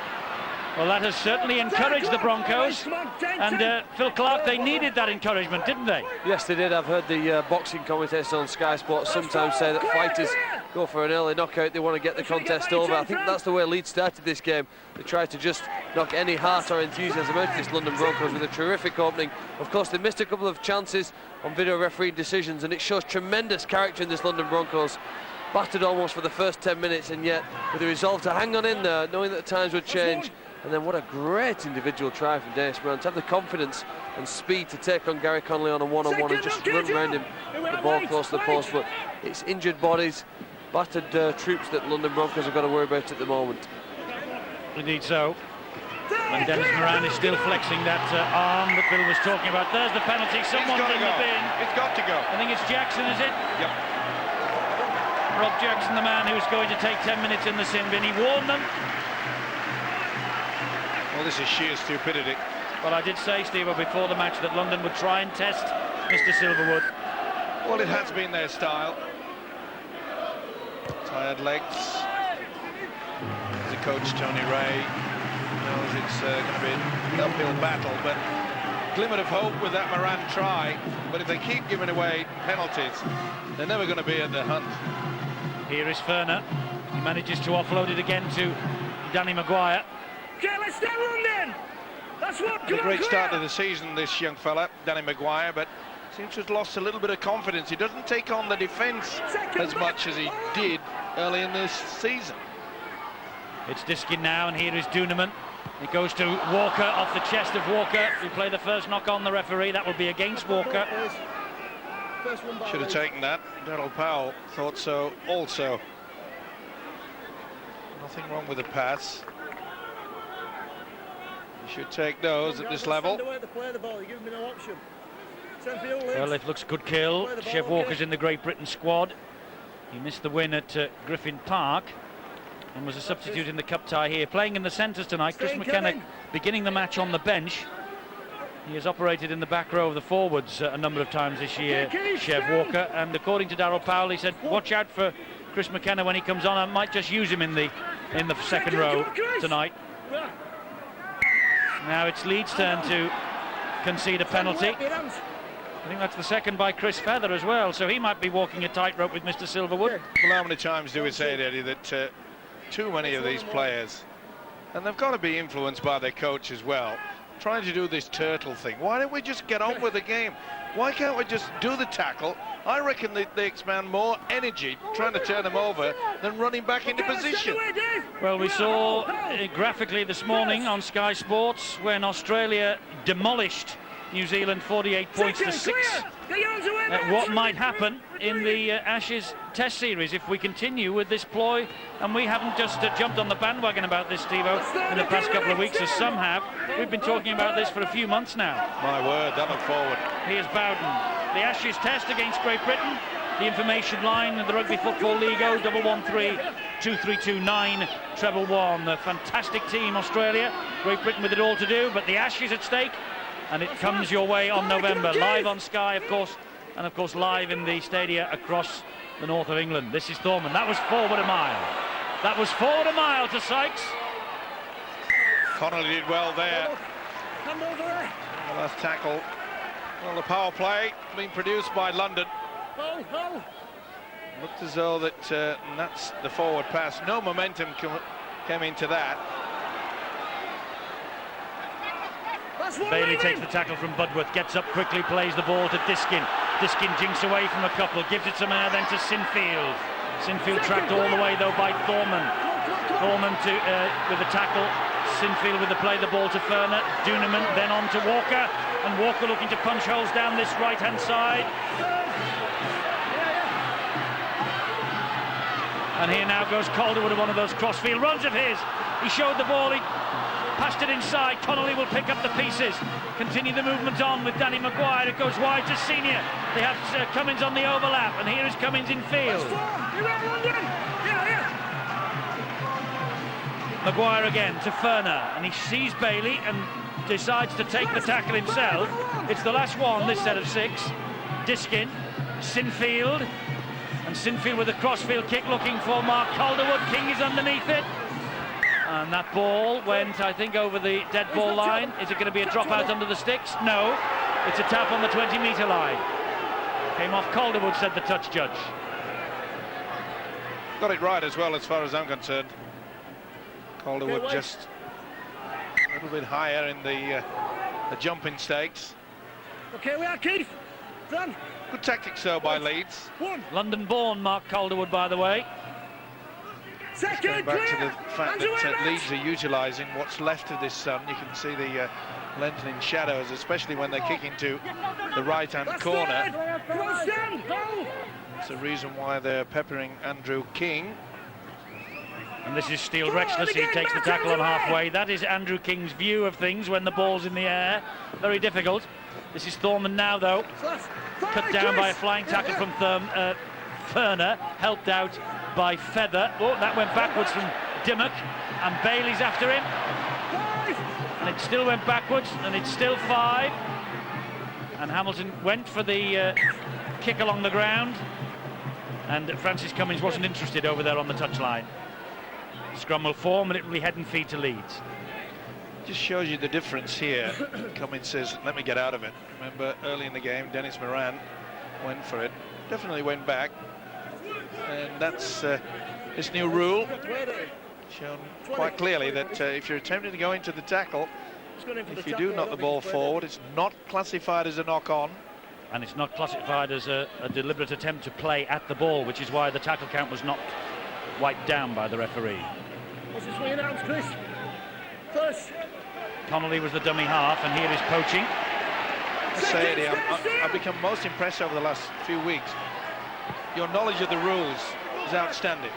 Well, that has certainly encouraged the Broncos, and Phil Clark, they needed that encouragement, didn't they? Yes, they did. I've heard the boxing commentators on Sky Sports sometimes say that fighters go for an early knockout, they want to get the contest over. I think that's the way Leeds started this game. They tried to just knock any heart or enthusiasm out of this London Broncos with a terrific opening. Of course, they missed a couple of chances on video referee decisions, and it shows tremendous character in this London Broncos. battered almost for the first 10 minutes, and yet with the resolve to hang on in there, knowing that the times would change. And then what a great individual try from Dennis Moran, to have the confidence and speed to take on Gary Connolly on a one-on-one and just run around him, the ball close to the post. But it's injured bodies, battered troops that London Broncos have got to worry about at the moment. Indeed so. And Dennis Moran is still flexing that arm that Bill was talking about. There's the penalty. Someone's in the bin. It's got to go. I think it's Jackson, is it? Yep. Rob Jackson, the man who's going to take 10 minutes in the sin bin. He warned them. Well, this is sheer stupidity. Well, I did say, Steve, before the match that London would try and test Mr. Silverwood. Well, it has been their style. Tired legs. The coach, Tony Ray, knows it's going to be an uphill battle, but glimmer of hope with that Moran try. But if they keep giving away penalties, they're never going to be in the hunt. Here is Ferner. He manages to offload it again to Danny Maguire. Okay, let's stay London. That's what. Had a great start to the season, this young fella, Danny Maguire, but seems to have lost a little bit of confidence. He doesn't take on the defence as much as he did early in this season. It's Diskin now, and here is Duneman. It goes to Walker, off the chest of Walker, who play the first knock on the referee. That will be against Walker. Should have taken that. Daryl Powell thought so also. Nothing wrong with the pass. You should take those at this level. Well, it looks a good kill. Chev Walker's in the Great Britain squad. He missed the win at Griffin Park and was a substitute in the cup tie here. Playing in the centres tonight, Chris McKenna beginning the match on the bench. He has operated in the back row of the forwards a number of times this year, Chev Walker, and according to Daryl Powell, he said, watch out for Chris McKenna when he comes on. I might just use him in the second row tonight. Now it's Leeds' turn to concede a penalty. I think that's the second by Chris Feather as well, so he might be walking a tightrope with Mr. Silverwood. Well, how many times do we say, Eddie, that too many of these players, and they've got to be influenced by their coach as well, trying to do this turtle thing. Why don't we just get on with the game? Why can't we just do the tackle? I reckon they expend more energy trying to turn them over than running back into position. Well, we saw graphically this morning on Sky Sports when Australia demolished New Zealand 48 points to 6. What might happen in the Ashes Test Series if we continue with this ploy, and we haven't just jumped on the bandwagon about this, Steve-O, in the past couple of weeks, as some have. We've been talking about this for a few months now. My word, that look forward. Here's Bowden. The Ashes Test against Great Britain. The information line of the Rugby Football League 0113-2329 treble one. A fantastic team, Australia. Great Britain with it all to do, but the Ashes at stake. And it comes your way on November, live on Sky, of course, and of course live in the stadia across the north of England. This is Thorman. That was forward a mile. That was forward a mile to Sykes. Connolly did well there. The last tackle. Well, the power play being produced by London. Looked as though that that's the forward pass. No momentum came into that. Bailey takes the tackle from Budworth, gets up quickly, plays the ball to Diskin. Diskin jinks away from a couple, gives it some air then to Sinfield. Sinfield tracked all the way though by Thorman. Thorman with the tackle, Sinfield with the play, the ball to Ferner, Duneman then on to Walker, and Walker looking to punch holes down this right-hand side. And here now goes Calderwood of one of those crossfield runs of his. He showed the ball, he passed it inside. Connolly will pick up the pieces. Continue the movement on with Danny Maguire. It goes wide to Senior. They have Cummins on the overlap, and here is Cummins in field. Maguire again to Ferner, and he sees Bailey and decides to take the tackle himself. It's the last one, this set of 6. Diskin, Sinfield, and Sinfield with a crossfield kick looking for Mark Calderwood. King is underneath it. And that ball went, I think, over the dead ball line. Is it going to be a drop out under the sticks? No. It's a tap on the 20-metre line. Came off Calderwood, said the touch judge. Got it right as well, as far as I'm concerned. Calderwood just a little bit higher in the jumping stakes. Okay, we are, Keith. Done. Good tactics though by Leeds. London-born Mark Calderwood, by the way. Going back to the fact that Leeds are utilising what's left of this sun. You can see the lengthening shadows, especially when they kick into the right-hand corner. It's the reason why they're peppering Andrew King. And this is Steele Rexless. He takes the tackle on halfway. That is Andrew King's view of things when the ball's in the air. Very difficult. This is Thorman now, though. Cut down by a flying tackle from Ferner, helped out by Feather. Oh, that went backwards from Dimmock, and Bailey's after him. And it still went backwards, and it's still 5. And Hamilton went for the kick along the ground, and Francis Cummins wasn't interested over there on the touchline. Scrum will form, and it will be head and feet to Leeds. Just shows you the difference here. Cummins says, let me get out of it. Remember, early in the game, Dennis Moran went for it. Definitely went back. And that's this new rule. Shown quite clearly that if you're attempting to go into the tackle, if you do knock the ball forward, it's not classified as a knock-on. And it's not classified as a deliberate attempt to play at the ball, which is why the tackle count was not wiped down by the referee. What's this way announced, Chris? First. Connolly was the dummy half, and here is poaching. I say, Eddie, I've become most impressed over the last few weeks. Your knowledge of the rules is outstanding.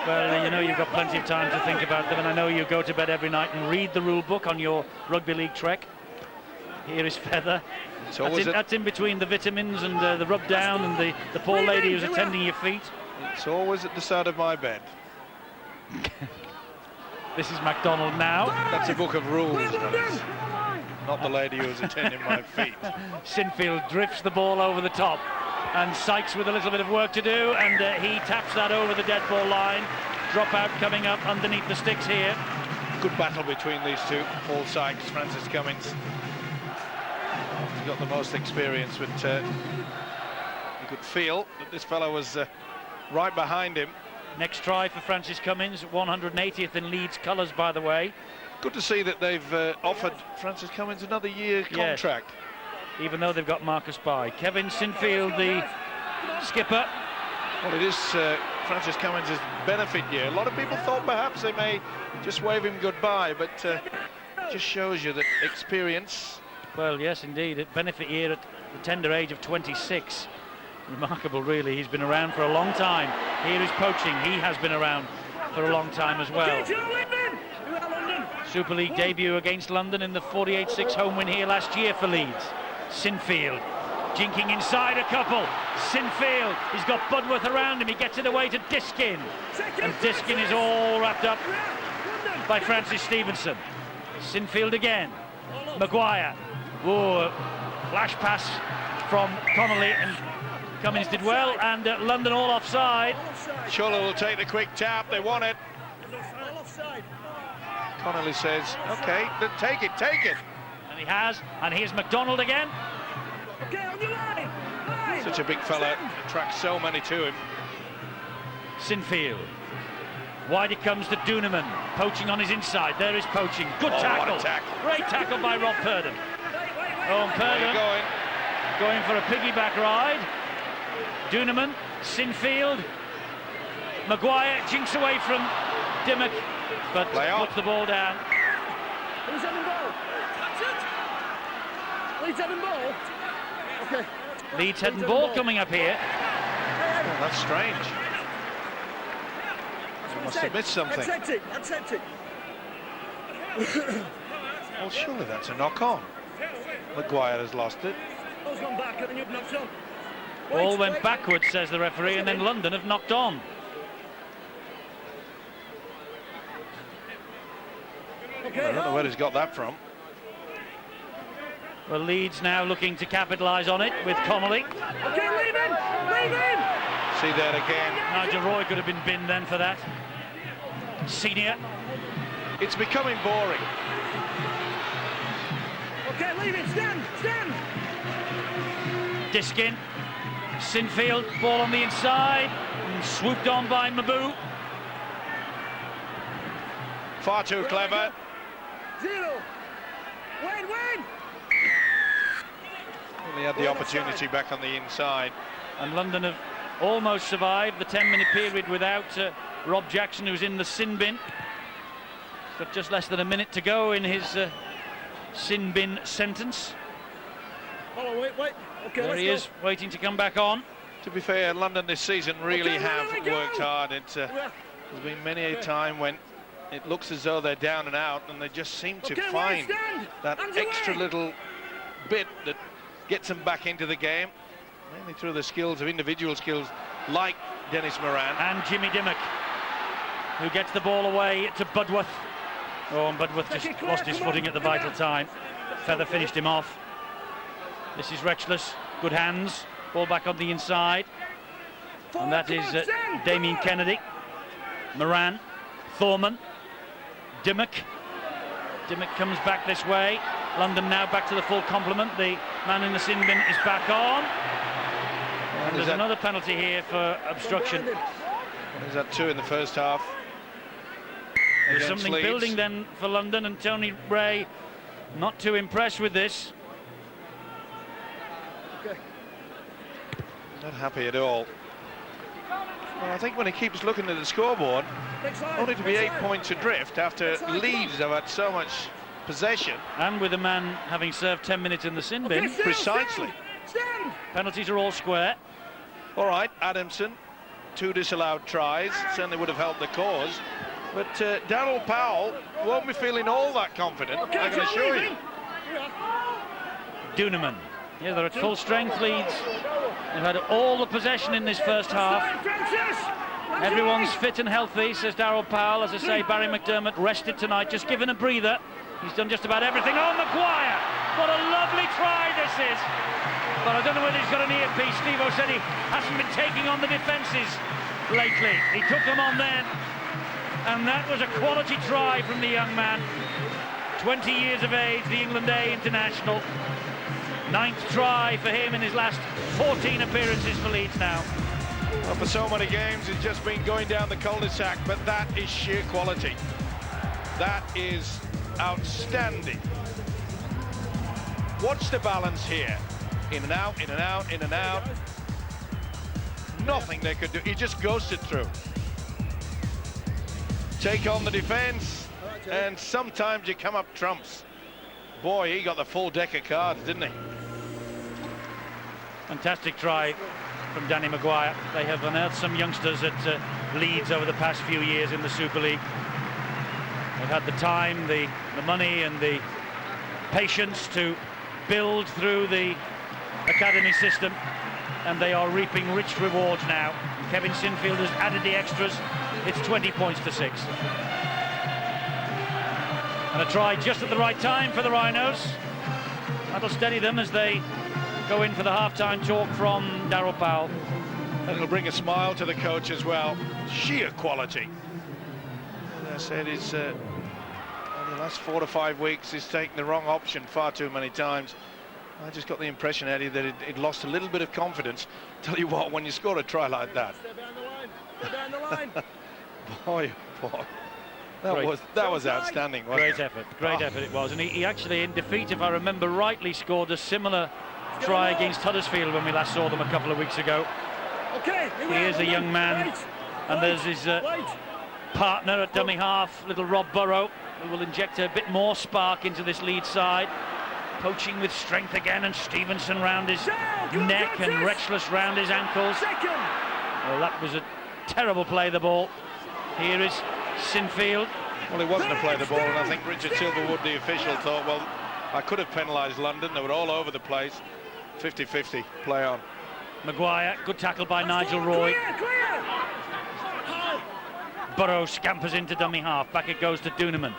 Well, you know, you've got plenty of time to think about them, and I know you go to bed every night and read the rule book on your rugby league trek. Here is Feather. That's in between the vitamins and the rub down and the poor lady who's attending your feet. It's always at the side of my bed. This is MacDonald now. That's a book of rules, brothers. Not the lady who's attending my feet. Sinfield drifts the ball over the top, and Sykes with a little bit of work to do, and he taps that over the dead ball line. Drop out coming up underneath the sticks here. Good battle between these two. Paul Sykes, Francis Cummins. He's got the most experience, but you could feel that this fellow was right behind him. Next try for Francis Cummins, 180th in Leeds colours, by the way. Good to see that they've offered Francis Cummins another year contract. Yes, even though they've got Marcus Bye. Kevin Sinfield, the skipper. Well, it is Francis Cummins' benefit year. A lot of people thought perhaps they may just wave him goodbye, but just shows you that experience. Well, yes, indeed. Benefit year at the tender age of 26. Remarkable, really. He's been around for a long time. Here is poaching. He has been around for a long time as well. Super League debut against London in the 48-6 home win here last year for Leeds. Sinfield jinking inside a couple. Sinfield, he's got Budworth around him. He gets it away to Diskin. And Diskin is all wrapped up by Francis Stevenson. Sinfield again. Maguire. Whoa, flash pass from Connolly, and Cummins did well, and London all offside. Schuller will take the quick tap. They want it. Connolly says, OK, then take it. And he has, and here's MacDonald again. Such a big fella, attracts so many to him. Sinfield. Wide it comes to Duneman. Poaching on his inside. There is poaching. Good tackle. What a tackle. Great tackle by Rob Purdon. Oh, and Purdon going for a piggyback ride. Duneman, Sinfield. Maguire jinks away from Dimmock, but puts the ball down. Who's having ball? Leeds having ball? Okay. Leeds heading ball coming up here. Oh, that's strange. Must have missed something. Accept it. Well, surely that's a knock-on. Maguire has lost it. Ball went backwards, says the referee, and then London have knocked on. I don't know where he's got that from. Well, Leeds now looking to capitalise on it with Connolly. Okay, leave him! See that again. Nigel Roy could have been binned then for that. Senior. It's becoming boring. Okay, leave it, stand! Diskin. Sinfield, ball on the inside, and swooped on by Mabou. Far too clever. 0. Win! certainly had the opportunity back on the inside. And London have almost survived the 10-minute period without Rob Jackson, who's in the sin bin. Got just less than a minute to go in his sin bin sentence. Oh, wait. Okay, there he is, waiting to come back on. To be fair, London this season really have worked hard. There's been many a time when it looks as though they're down and out, and they just seem to find that extra little bit that gets them back into the game, mainly through the skills of individual skills like Dennis Moran. And Jimmy Dimmock, who gets the ball away to Budworth. Oh, and Budworth just lost his footing at the vital time. Feather finished him off. This is Retchless, good hands, ball back on the inside. And that is Damien Kennedy, Moran, Thorman, Dimmock. Dimmock comes back this way. London now back to the full complement. The man in the sin bin is back on. And there's another penalty here for obstruction. There's that 2 in the first half. There's something Leeds building then for London, and Tony Ray not too impressed with this. Not happy at all. Well, I think when he keeps looking at the scoreboard, only to be 8 points adrift after Leeds have had so much possession. And with a man having served 10 minutes in the sin bin. Precisely. Penalties are all square. All right, Adamson, 2 disallowed tries, certainly would have helped the cause. But Darryl Powell won't be feeling all that confident, I can assure you. Duneman. Yeah, they're at full strength, Leeds. They've had all the possession in this first half. Everyone's fit and healthy, says Darryl Powell. As I say, Barry McDermott rested tonight, just given a breather. He's done just about everything. Oh, Maguire! What a lovely try this is! But I don't know whether he's got an earpiece. Steve-O said he hasn't been taking on the defences lately. He took them on then. And that was a quality try from the young man. 20 years of age, the England A international. 9th try for him in his last 14 appearances for Leeds now. Well, for so many games, it's just been going down the cul-de-sac, but that is sheer quality. That is outstanding. Watch the balance here. In and out, in and out, in and out. Nothing they could do. He just ghosted through. Take on the defence, and sometimes you come up trumps. Boy, he got the full deck of cards, didn't he? Fantastic try from Danny Maguire. They have unearthed some youngsters at Leeds over the past few years in the Super League. They've had the time, the money and the patience to build through the academy system, and they are reaping rich rewards now. Kevin Sinfield has added the extras. It's 20 points to 6. And a try just at the right time for the Rhinos. That'll steady them as they go in for the half-time talk from Darryl Powell. And it'll bring a smile to the coach as well. Sheer quality. As I said, it's in the last 4 to 5 weeks, he's taken the wrong option far too many times. I just got the impression, Eddie, that it lost a little bit of confidence. Tell you what, when you score a try like that, boy, that was outstanding. Great effort it was. And he actually, in defeat, if I remember rightly, scored a similar try against Huddersfield when we last saw them a couple of weeks ago. He is a young man, and there's his partner at dummy half, little Rob Burrow, who will inject a bit more spark into this lead side. Poaching with strength again, and Stevenson round his neck and Retchless round his ankles. Well, that was a terrible play, the ball. Here is Sinfield. Well, it wasn't a play the ball, and I think Richard Silverwood, the official, thought, well, I could have penalised London. They were all over the place. 50-50, play on. Maguire, good tackle by Nigel Roy. Burrow scampers into dummy half. Back it goes to Duneman.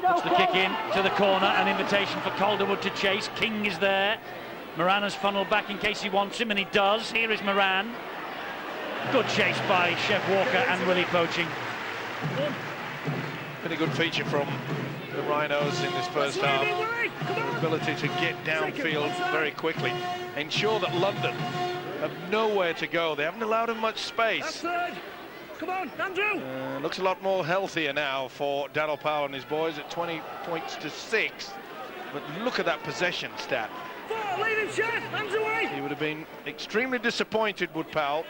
Puts the kick in to the corner, an invitation for Calderwood to chase. King is there. Moran has funneled back in case he wants him, and he does. Here is Moran. Good chase by Chev Walker and Willie Poaching. Pretty good feature from the Rhinos in this first half. The ability to get downfield very quickly. Ensure that London have nowhere to go. They haven't allowed them much space. Come on, Andrew! Looks a lot more healthier now for Darryl Powell and his boys at 20 points to 6. But look at that possession stat. leave him, Chef, hands away. He would have been extremely disappointed, would Powell,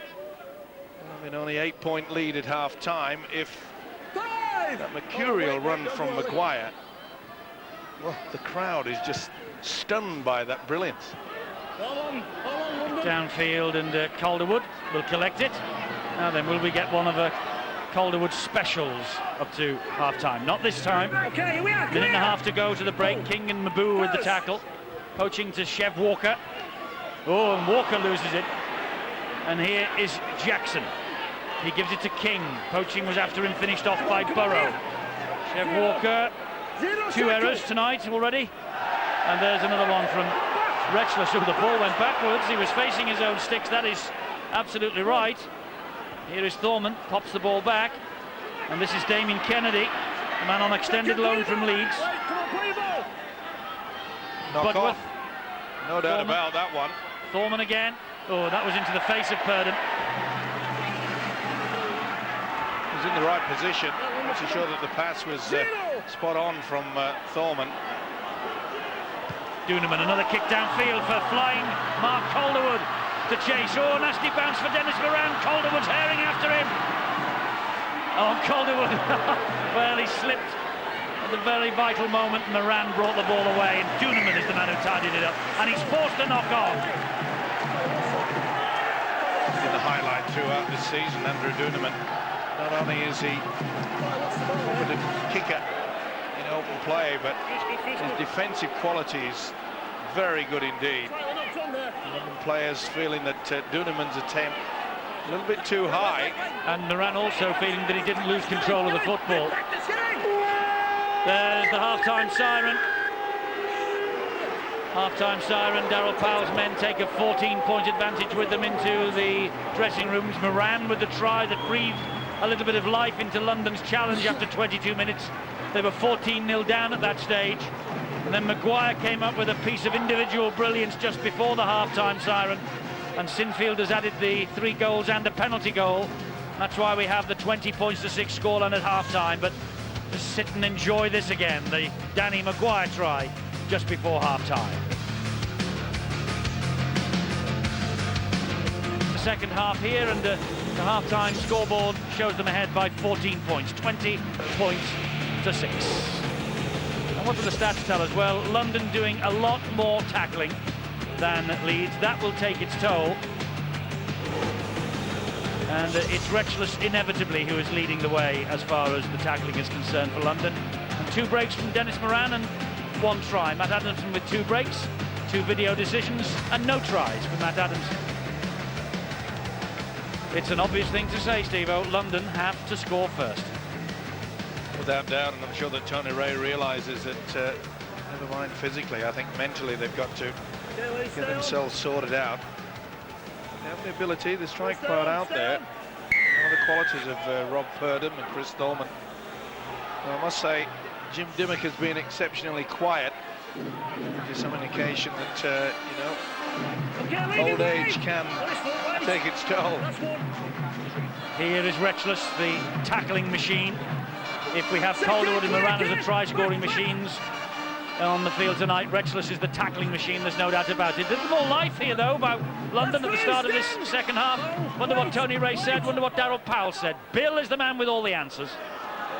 having only 8-point lead at half-time, if that mercurial run from Maguire. Well, the crowd is just stunned by that brilliance. Downfield, and Calderwood will collect it. Now then, will we get one of Calderwood's specials up to half-time? Not this time. Okay, here we are. Minute and a half to go to the break. King and Mabou with the tackle. Poaching to Chev Walker. Oh, and Walker loses it. And here is Jackson. He gives it to King. Poaching was after him, finished off by Burrow. Chev Walker, 2 errors tonight already. And there's another one from Retchless. So the ball went backwards. He was facing his own sticks. That is absolutely right. Here is Thorman, pops the ball back. And this is Damien Kennedy, the man on extended loan from Leeds. Knock off. No doubt about that one. Thorman again. Oh, that was into the face of Purdon. He was in the right position to show that the pass was spot on from Thorman. Duneman, another kick downfield for flying Mark Calderwood to chase. Oh, nasty bounce for Dennis Moran. Calderwood's herring after him. Oh, Calderwood. Well, he slipped at the very vital moment. Moran brought the ball away, and Duneman is the man who tidied it up, and he's forced to knock on. In the highlight throughout this season, Andrew Duneman, not only is he a competent kicker in open play, but his defensive qualities very good indeed. London players feeling that Duneman's attempt a little bit too high, and Moran also feeling that he didn't lose control of the football. There's the half-time siren. Half-time siren. Darryl Powell's men take a 14-point advantage with them into the dressing rooms. Moran with the try that breathed a little bit of life into London's challenge after 22 minutes. They were 14-0 down at that stage. And then Maguire came up with a piece of individual brilliance just before the half-time siren. And Sinfield has added the 3 goals and a penalty goal. That's why we have the 20 points to 6 scoreline at half-time. But just sit and enjoy this again. The Danny Maguire try just before half-time. The second half here, and the half-time scoreboard shows them ahead by 14 points, 20 points to 6. And what do the stats tell us? Well, London doing a lot more tackling than Leeds. That will take its toll. And it's Retchless inevitably who is leading the way as far as the tackling is concerned for London. And 2 breaks from Dennis Moran and 1 try. Matt Adamson with 2 breaks, 2 video decisions, and no tries for Matt Adamson. It's an obvious thing to say, Steve-O. London have to score first. without doubt, and I'm sure that Tony Ray realises that never mind physically, I think mentally they've got to get themselves sorted out. They have the ability, the strike part out there. One of the qualities of Rob Purdon and Chris Thorman. Well, I must say, Jim Dimmock has been exceptionally quiet, which is some indication that, old age can take its toll. Here is Retchless, the tackling machine. If we have Calderwood and Moran as the try-scoring machines on the field tonight, Retchless is the tackling machine, there's no doubt about it. A little more life here, though, about London at the start of this second half. Wonder what Tony Ray said, wonder what Darryl Powell said. Bill is the man with all the answers.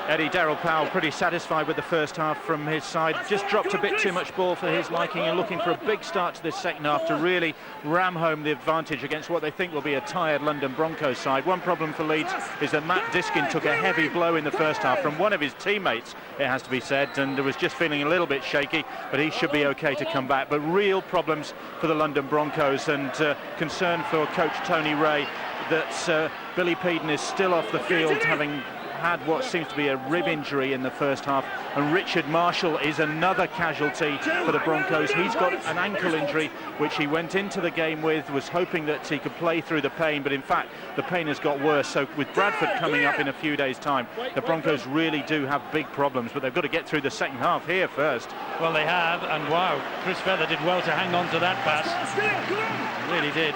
Eddie, Darryl Powell pretty satisfied with the first half from his side. Just dropped a bit too much ball for his liking and looking for a big start to this second half to really ram home the advantage against what they think will be a tired London Broncos side. One problem for Leeds is that Matt Diskin took a heavy blow in the first half from one of his teammates, it has to be said, and was just feeling a little bit shaky, but he should be okay to come back. But real problems for the London Broncos, and concern for coach Tony Ray that Billy Peden is still off the field, having had what seems to be a rib injury in the first half, and Richard Marshall is another casualty for the Broncos. He's got an ankle injury which he went into the game with, was hoping that he could play through the pain, but in fact the pain has got worse. So with Bradford coming up in a few days' time, the Broncos really do have big problems, but they've got to get through the second half here first. Well, they have, and wow, Chris Feather did well to hang on to that pass. Really did.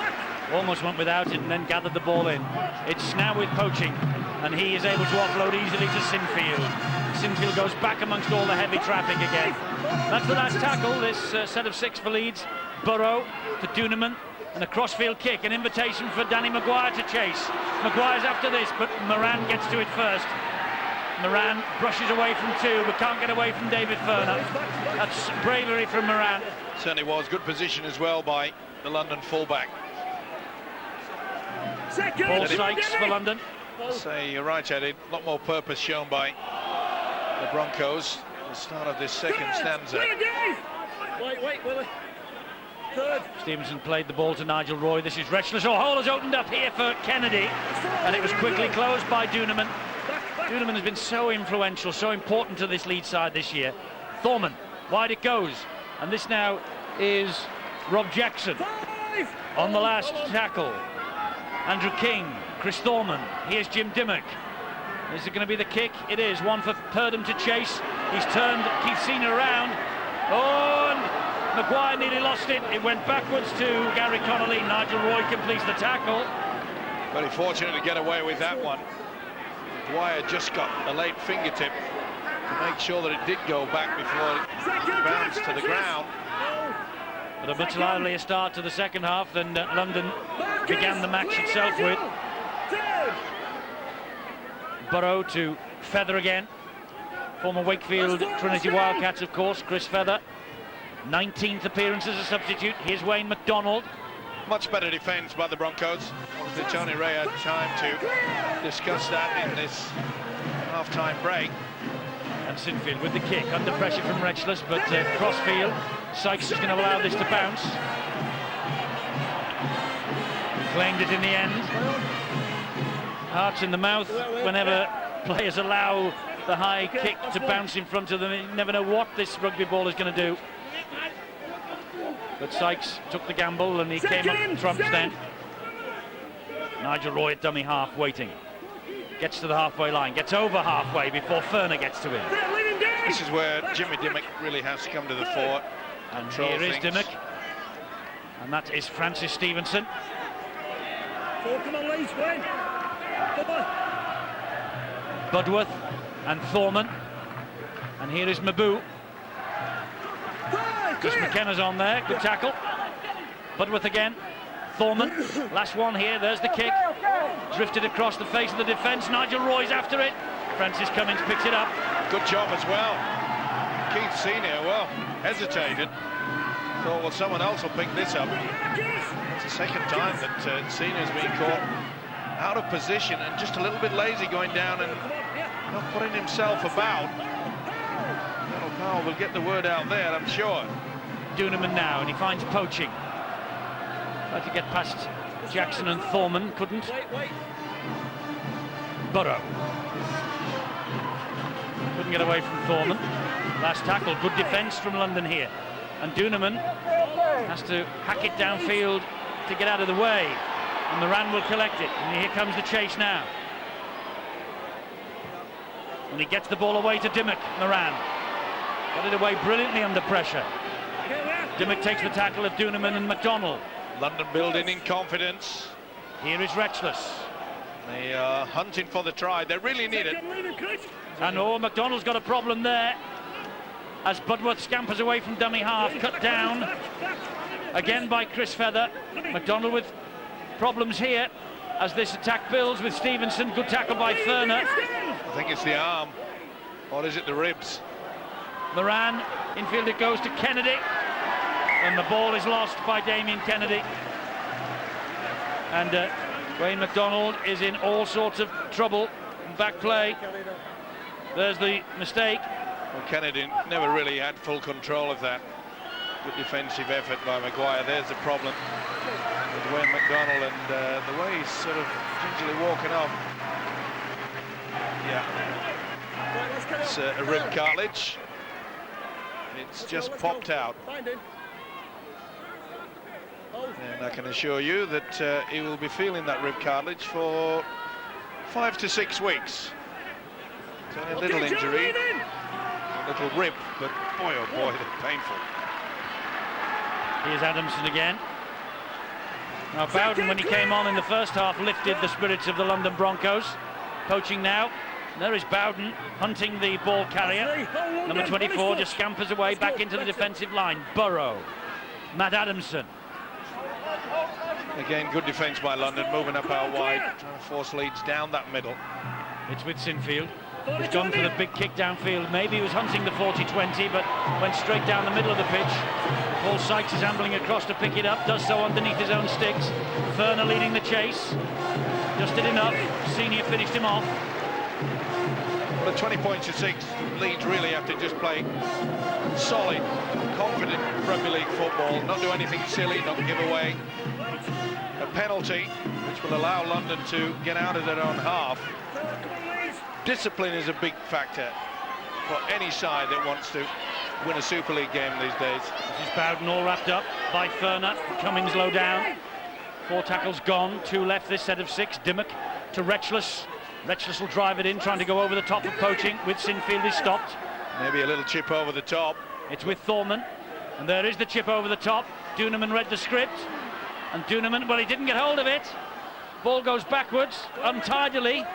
Almost went without it and then gathered the ball in. It's now with Poaching, and he is able to offload easily to Sinfield. Sinfield goes back amongst all the heavy traffic again. That's the last tackle, this set of 6 for Leeds. Burrow to Duneman, and a crossfield kick, an invitation for Danny Maguire to chase. Maguire's after this, but Moran gets to it first. Moran brushes away from two, but can't get away from David Furner. That's bravery from Moran. Certainly was. Good position as well by the London fullback. Paul Sykes for London. Say you're right, Eddie. A lot more purpose shown by the Broncos at the start of this second stanza. Wait, Willie. Third. Stevenson played the ball to Nigel Roy. This is Retchless. Oh, hole has opened up here for Kennedy, and it was quickly closed by Duneman. Duneman has been so influential, so important to this Leeds side this year. Thorman, wide it goes, and this now is Rob Jackson on the last tackle. Andrew King, Chris Thorman, here's Jim Dimmock. Is it going to be the kick? It is. One for Purdom to chase. He's turned Keith Senior around. Oh, and Maguire nearly lost it. It went backwards to Gary Connolly. Nigel Roy completes the tackle. Very fortunate to get away with that one. Maguire just got a late fingertip to make sure that it did go back before it bounced to the ground. But a much livelier start to the second half than London began the match itself with. Burrow to Feather again. Former Wakefield Trinity Wildcats, of course, Chris Feather. 19th appearance as a substitute. Here's Wayne McDonald. Much better defence by the Broncos. Obviously, Tony Ray had time to discuss that in this half-time break. And Sinfield with the kick, under pressure from Retchless, but crossfield. Sykes is going to allow this to bounce. Claimed it in the end. Hearts in the mouth whenever players allow the high kick to bounce in front of them. You never know what this rugby ball is going to do. But Sykes took the gamble and he came up trumps then. Nigel Roy at dummy half waiting. Gets to the halfway line, gets over halfway before Furner gets to him. This is where Jimmy Dimmock really has to come to the fore. And here is Dimmock. And that is Francis Stevenson. Come on, Leeds, Wayne. Budworth and Thorman. And here is Mabou. Chris McKenna's on there, good tackle. Budworth again. Thorman, last one here, there's the kick. Drifted across the face of the defence. Nigel Roy's after it. Francis Cummins picks it up. Good job as well. Keith Senior, well, hesitated. Thought, well, someone else will pick this up. It's the second time that Senior's been caught out of position and just a little bit lazy going down and not putting himself about. Donald Powell will get the word out there, I'm sure. Duneman now, and he finds poaching. Tried to get past Jackson and Thorman, couldn't. Burrow. Couldn't get away from Thorman. Last tackle, good defence from London here. And Duneman has to hack it downfield to get out of the way. And Moran will collect it. And here comes the chase now. And he gets the ball away to Dimmock. Moran got it away brilliantly under pressure. Dimmock takes the tackle of Duneman and McDonald. London building in confidence. Here is Retchless. They are hunting for the try. They really need it. And McDonald's got a problem there. As Budworth scampers away from dummy half, cut down again by Chris Feather. McDonald with problems here as this attack builds with Stevenson. Good tackle by Furner. I think it's the arm, or is it the ribs? Moran, infield it goes to Kennedy, and the ball is lost by Damien Kennedy. And Wayne McDonald is in all sorts of trouble. Back play. There's the mistake. Well, Kennedy never really had full control of that. Good defensive effort by Maguire. There's the problem with Wayne McDonald and the way he's sort of gingerly walking off. Yeah, it's a rib cartilage. It's just popped out. And I can assure you that he will be feeling that rib cartilage for 5 to 6 weeks. It's only a little injury, a little rip, but boy, oh boy, they're painful. Here's Adamson again. Now Bowden, when he came on in the first half, lifted the spirits of the London Broncos. Poaching now. There is Bowden hunting the ball carrier. Number 24 just scampers away back into the defensive line. Burrow. Matt Adamson. Again, good defence by London, moving up out wide, trying to force Leeds down that middle. It's with Sinfield. He's gone for the big kick downfield. Maybe he was hunting the 40-20, but went straight down the middle of the pitch. Paul Sykes is ambling across to pick it up, does so underneath his own sticks. Ferner leading the chase. Just did enough. Senior finished him off. Well, at 20 points to 6, Leeds really have to just play solid, confident Premier League football, not do anything silly, not give away a penalty, which will allow London to get out of their own half. Discipline is a big factor for any side that wants to win a Super League game these days. This is Bowden all wrapped up by Ferner. Cummings low down. 4 tackles gone, 2 left this set of 6. Dimmock to Retchless. Retchless will drive it in, trying to go over the top of Poaching. With Sinfield is stopped. Maybe a little chip over the top. It's with Thorman, and there is the chip over the top. Duneman read the script, and Duneman, well, he didn't get hold of it. Ball goes backwards, untidily.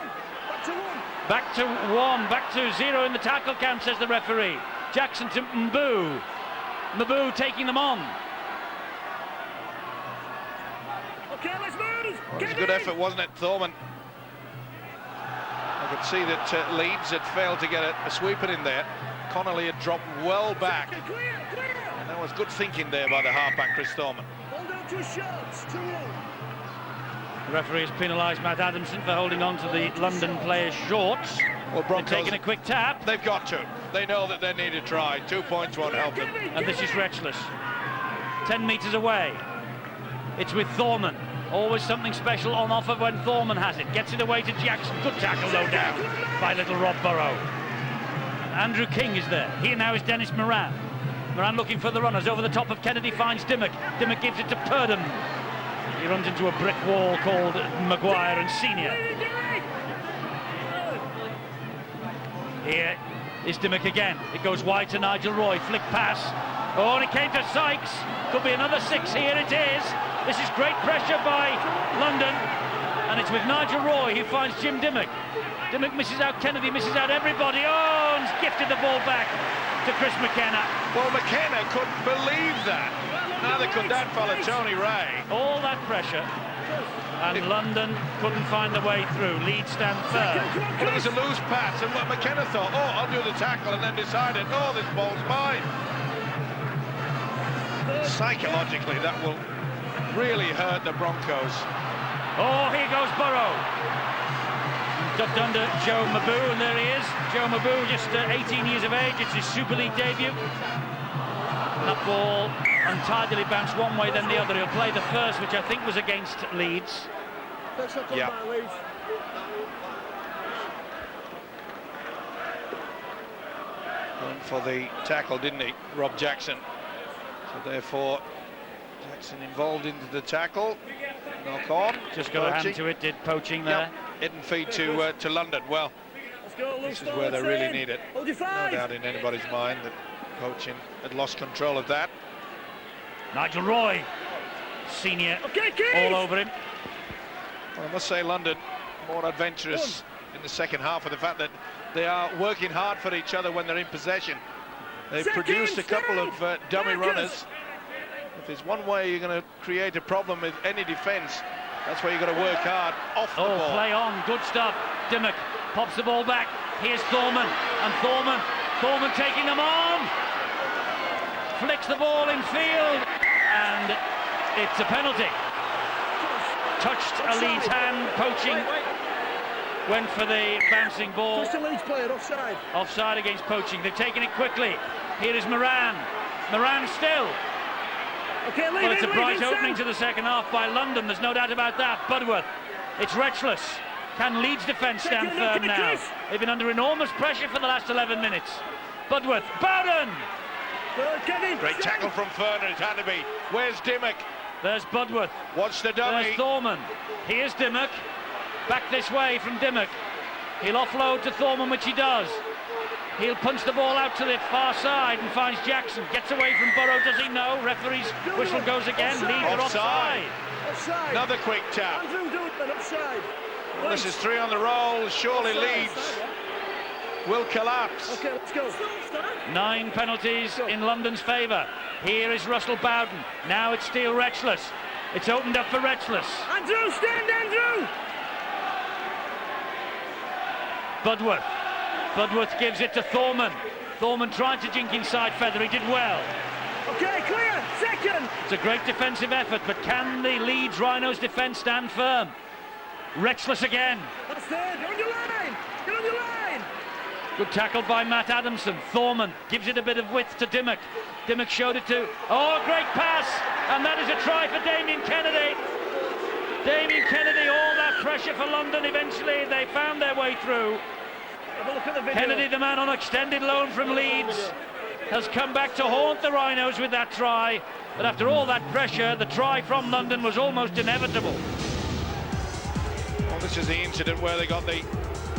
Back to 1, back to 0 in the tackle count, says the referee. Jackson to Mbu. Mbu taking them on. Okay, let's move. Well, it was a good effort, wasn't it, Thorman? I could see that Leeds had failed to get a sweeper in there. Connolly had dropped well back. And that was good thinking there by the halfback, Chris Thorman. Hold on to shots, 2-1. The referee has penalised Matt Adamson for holding on to the London player's shorts. Well, Broncos, they're taking a quick tap. They've got to. They know that they need a try. 2 points won't help them. And this is Retchless. 10 metres away. It's with Thorman. Always something special on offer when Thorman has it. Gets it away to Jackson. Good tackle low down by little Rob Burrow. Andrew King is there. Here now is Dennis Moran. Moran looking for the runners. Over the top of Kennedy finds Dimmock. Dimmock gives it to Purdom. He runs into a brick wall called Maguire and Senior. Here is Dimmock again. It goes wide to Nigel Roy. Flick pass. Oh, and it came to Sykes. Could be another 6 here. It is. This is great pressure by London. And it's with Nigel Roy who finds Jim Dimmock. Dimmock misses out Kennedy, misses out everybody. Oh, and gifted the ball back to Chris McKenna. Well, McKenna couldn't believe that. Neither could that fella, Tony Ray. All that pressure. And London couldn't find the way through. Leeds stand third. Well, it was a loose pass, and what McKenna thought, oh, I'll do the tackle, and then decided, oh, this ball's mine. Psychologically, that will really hurt the Broncos. Oh, here goes Burrow. Ducked under Joe Mbu, and there he is. Joe Mbu, just 18 years of age. It's his Super League debut. And that ball untidily bounced one way, then the other. He'll play the first, which I think was against Leeds. Yeah. Went for the tackle, didn't he, Rob Jackson? So therefore, Jackson involved into the tackle. Knock on. Just got a hand to it, did Poaching there. Yep. Didn't feed to London. Well, this is where they really need it. No doubt in anybody's mind that Poaching had lost control of that. Nigel Roy, Senior, all over him. Well, I must say London more adventurous in the second half, of the fact that they are working hard for each other when they're in possession. They've produced a couple of dummy runners. If there's one way you're going to create a problem with any defence, that's where you've got to work hard off the ball. Play on, good stuff. Dimmock pops the ball back. Here's Thorman, and Thorman taking them on. Flicks the ball in field, and it's a penalty. Touched a Leeds hand. Poaching went for the bouncing ball. Just a Leeds player offside. Offside against Poaching. They've taken it quickly. Here is Moran. Moran still. Okay, well, it's a bright opening to the second half by London. There's no doubt about that. Budworth. It's Retchless. Can Leeds defence stand firm now? They've been under enormous pressure for the last 11 minutes. Budworth. Bowden. Great tackle from Ferner. It had to be. Where's Dimmock? There's Budworth. Watch the dummy. There's Thorman. Here's Dimmock. Back this way from Dimmock. He'll offload to Thorman, which he does. He'll punch the ball out to the far side and finds Jackson. Gets away from Burrow, does he? No. Referee's whistle goes again. Leeds are offside. Another quick tap. Offside. Well, this is 3 on the roll. Surely Leeds will collapse. Okay, let's go. 9 penalties in London's favour. Here is Russell Bowden. Now it's Steele Retchless. It's opened up for Retchless. Andrew, stand, Andrew! Budworth gives it to Thorman. Thorman tried to jink inside Feather. He did well. Okay, clear. Second. It's a great defensive effort, but can the Leeds Rhinos defence stand firm? Retchless again. That's third. Get on your line. Get on your line. Good tackle by Matt Adamson. Thorman gives it a bit of width to Dimmock. Dimmock showed it to... Oh, great pass! And that is a try for Damien Kennedy. Damien Kennedy, all that pressure for London. Eventually, they found their way through. Have a look at the video. Kennedy, the man on extended loan from Leeds, has come back to haunt the Rhinos with that try. But after all that pressure, the try from London was almost inevitable. Well, this is the incident where they got the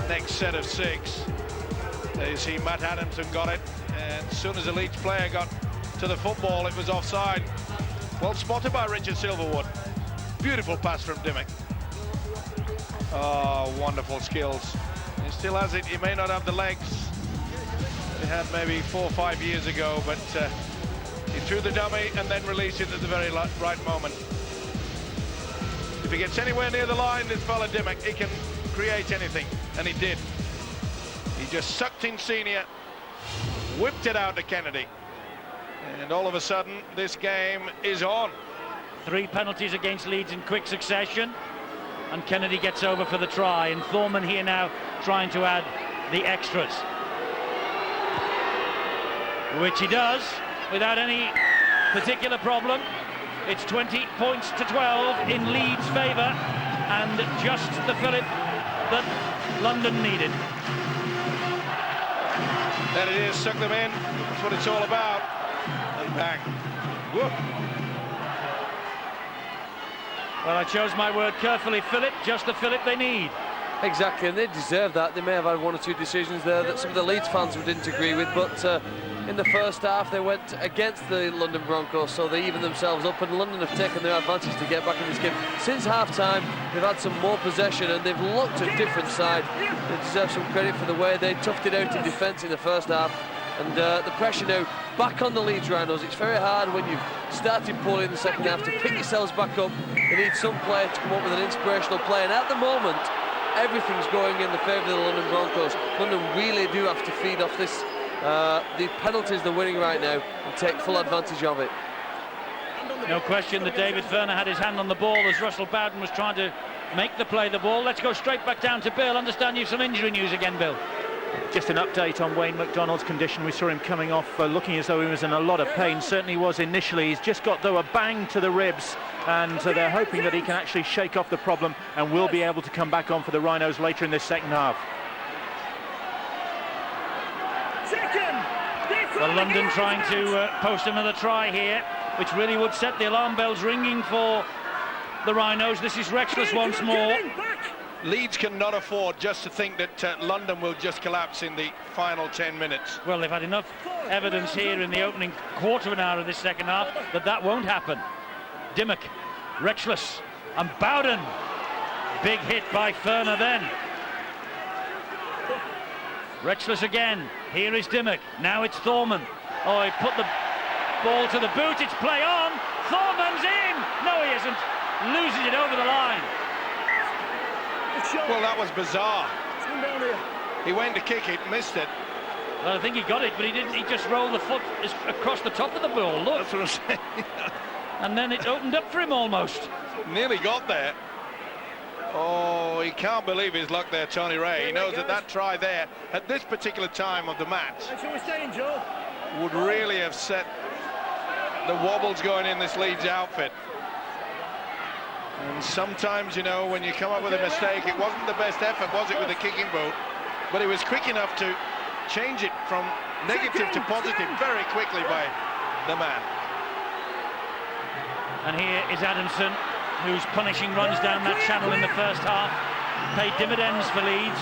next set of 6. There you see Matt Adamson got it, and as soon as the Leeds player got to the football, it was offside. Well spotted by Richard Silverwood. Beautiful pass from Dimmock. Oh, wonderful skills. He still has it. He may not have the legs he had maybe 4 or 5 years ago, but he threw the dummy and then released it at the very right moment. If he gets anywhere near the line, this fella Dimmock, he can create anything, and he did. He just sucked in Senior, whipped it out to Kennedy, and all of a sudden this game is on. 3 penalties against Leeds in quick succession, and Kennedy gets over for the try, and Thorman here now trying to add the extras, which he does without any particular problem. It's 20 points to 12 in Leeds' favour, and just the fillip that London needed. There it is, suck them in, that's what it's all about, and bang. Whoop. Well, I chose my word carefully, Philip, just the Philip they need. Exactly, and they deserve that. They may have had 1 or 2 decisions there that some of the Leeds fans didn't agree with, but in the first half they went against the London Broncos, so they evened themselves up, and London have taken their advantage to get back in this game. Since half-time, they've had some more possession and they've looked a different side. They deserve some credit for the way they toughed it out in defence in the first half. And the pressure now back on the Leeds Rhinos. It's very hard when you've started poorly in the second half to pick yourselves back up. They need some player to come up with an inspirational play, and at the moment everything's going in the favour of the London Broncos. London really do have to feed off this. The penalties they're winning right now and take full advantage of it. No question that David Ferner had his hand on the ball as Russell Bowden was trying to make the play the ball. Let's go straight back down to Bill. Understand you've some injury news again, Bill. Just an update on Wayne McDonald's condition. We saw him coming off looking as though he was in a lot of pain. Certainly was initially. He's just got, though, a bang to the ribs, and they're hoping that he can actually shake off the problem and will be able to come back on for the Rhinos later in this second half. Well, London trying to post another try here, which really would set the alarm bells ringing for the Rhinos. This is Retchless once more. Leeds cannot afford just to think that London will just collapse in the final 10 minutes. Well, they've had enough evidence here in the opening quarter of an hour of this second half that won't happen. Dimmock, Retchless, and Bowden. Big hit by Ferner then. Retchless again. Here is Dimmock. Now it's Thorman. Oh, he put the ball to the boot. It's play on. Thorman's in. No, he isn't. Loses it over the line. Well, that was bizarre. He went to kick it, missed it. Well, I think he got it, but he didn't. He just rolled the foot across the top of the ball. Look. That's what I'm saying. And then it opened up for him almost. Nearly got there. Oh, he can't believe his luck there, Tony Ray. He knows that try there, at this particular time of the match, would really have set the wobbles going in this Leeds outfit. And sometimes, you know, when you come up with a mistake, it wasn't the best effort, was it, with the kicking boot? But he was quick enough to change it from negative to positive very quickly by the man. And here is Adamson, whose punishing runs down that channel in the first half paid dividends for Leeds.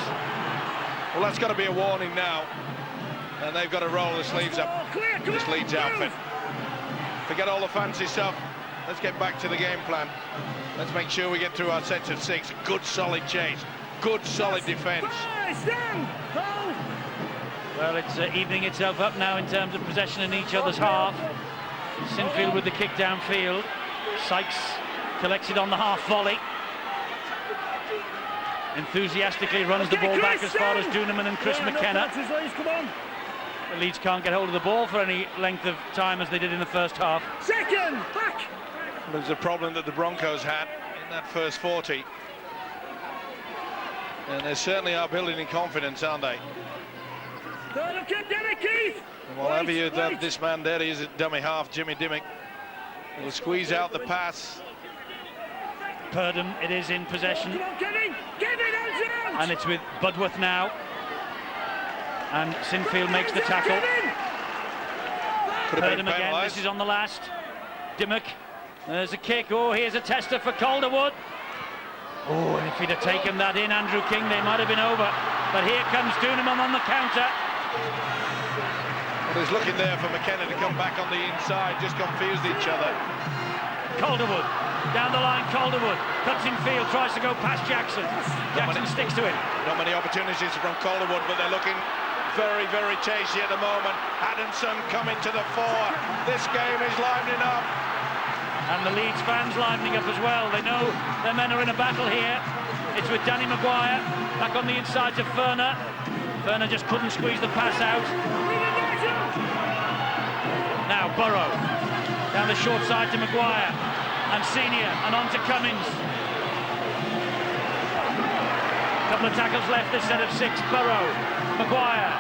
Well, that's got to be a warning now, and they've got to roll the sleeves up, this Leeds outfit. Forget all the fancy stuff. Let's get back to the game plan. Let's make sure we get through our sets of 6. Good solid chase, good solid defence. Well, it's evening itself up now in terms of possession in each other's half. Sinfield with the kick downfield. Sykes collects it on the half volley. Enthusiastically runs the ball back as far as Duneman and Chris McKenna. The Leeds can't get hold of the ball for any length of time as they did in the first half. Second, back! There's a problem that the Broncos had in that first 40. And they certainly are building in confidence, aren't they? And while have you done this man there, he is a dummy half, Jimmy Dimmick. He'll squeeze out the pass. Purdom, it is in possession. And it's with Budworth now. And Sinfield makes the tackle. Purdom again, this is on the last. Dimmock, there's a kick. Oh, here's a tester for Calderwood. Oh, and if he'd have taken that in, Andrew King, they might have been over. But here comes Duneman on the counter. Well, he's looking there for McKenna to come back on the inside, just confused each other. Calderwood, down the line, Calderwood, cuts in field, tries to go past Jackson. Jackson sticks to him. Not many opportunities from Calderwood, but they're looking very, very tasty at the moment. Adamson coming to the fore. This game is livening up. And the Leeds fans livening up as well. They know their men are in a battle here. It's with Danny Maguire, back on the inside to Ferner. Ferner just couldn't squeeze the pass out. Now Burrow, down the short side to Maguire. And Senior, and on to Cummins. Couple of tackles left, this set of 6. Burrow, Maguire.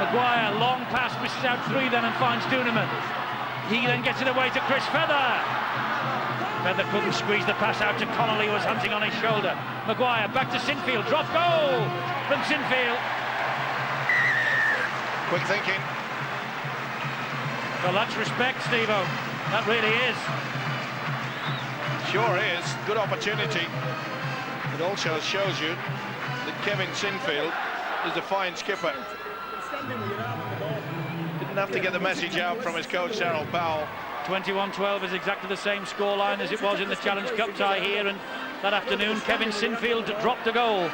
Maguire, long pass, misses out 3 then and finds Duneman. He then gets it away to Chris Feather. Feather couldn't squeeze the pass out to Connolly, who was hunting on his shoulder. Maguire back to Sinfield, drop goal from Sinfield. Quick thinking. Well, that's respect, Steve-O. That really is. Sure is. Good opportunity. It also shows you that Kevin Sinfield is a fine skipper. Didn't have to get the message out from his coach, Darryl Powell. 21-12 is exactly the same scoreline as it was in the Challenge Cup tie here, and that afternoon Kevin Sinfield dropped a goal.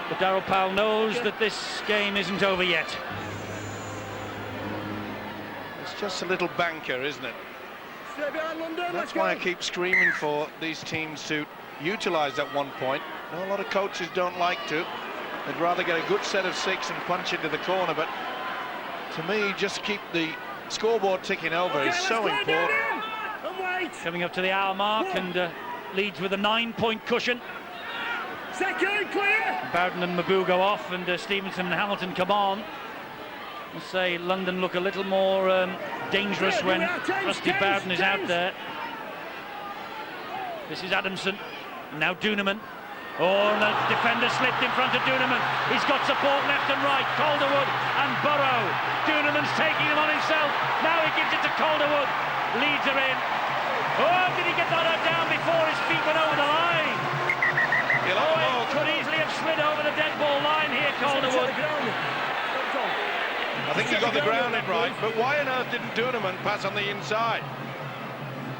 But Darryl Powell knows that this game isn't over yet. It's just a little banker, isn't it? That's why I keep screaming for these teams to utilise that 1 point. I know a lot of coaches don't like to. They'd rather get a good set of 6 and punch into the corner, but to me, just keep the scoreboard ticking over is so important. Coming up to the hour mark, and Leeds with a 9-point cushion. Second, clear! Bowden and Mabu go off, and Stevenson and Hamilton come on. I'll say London look a little more dangerous when Rusty Bowden is out there. This is Adamson, now Duneman. Oh, and the defender slipped in front of Duneman. He's got support left and right. Calderwood and Burrow. Duneman's taking him on himself. Now he gives it to Calderwood. Leeds are in. Oh, did he get that down before his feet went over the line? Oh, it could easily have slid over the dead ball line here, Calderwood. I think he got the grounding right, but why on earth didn't Duneman pass on the inside?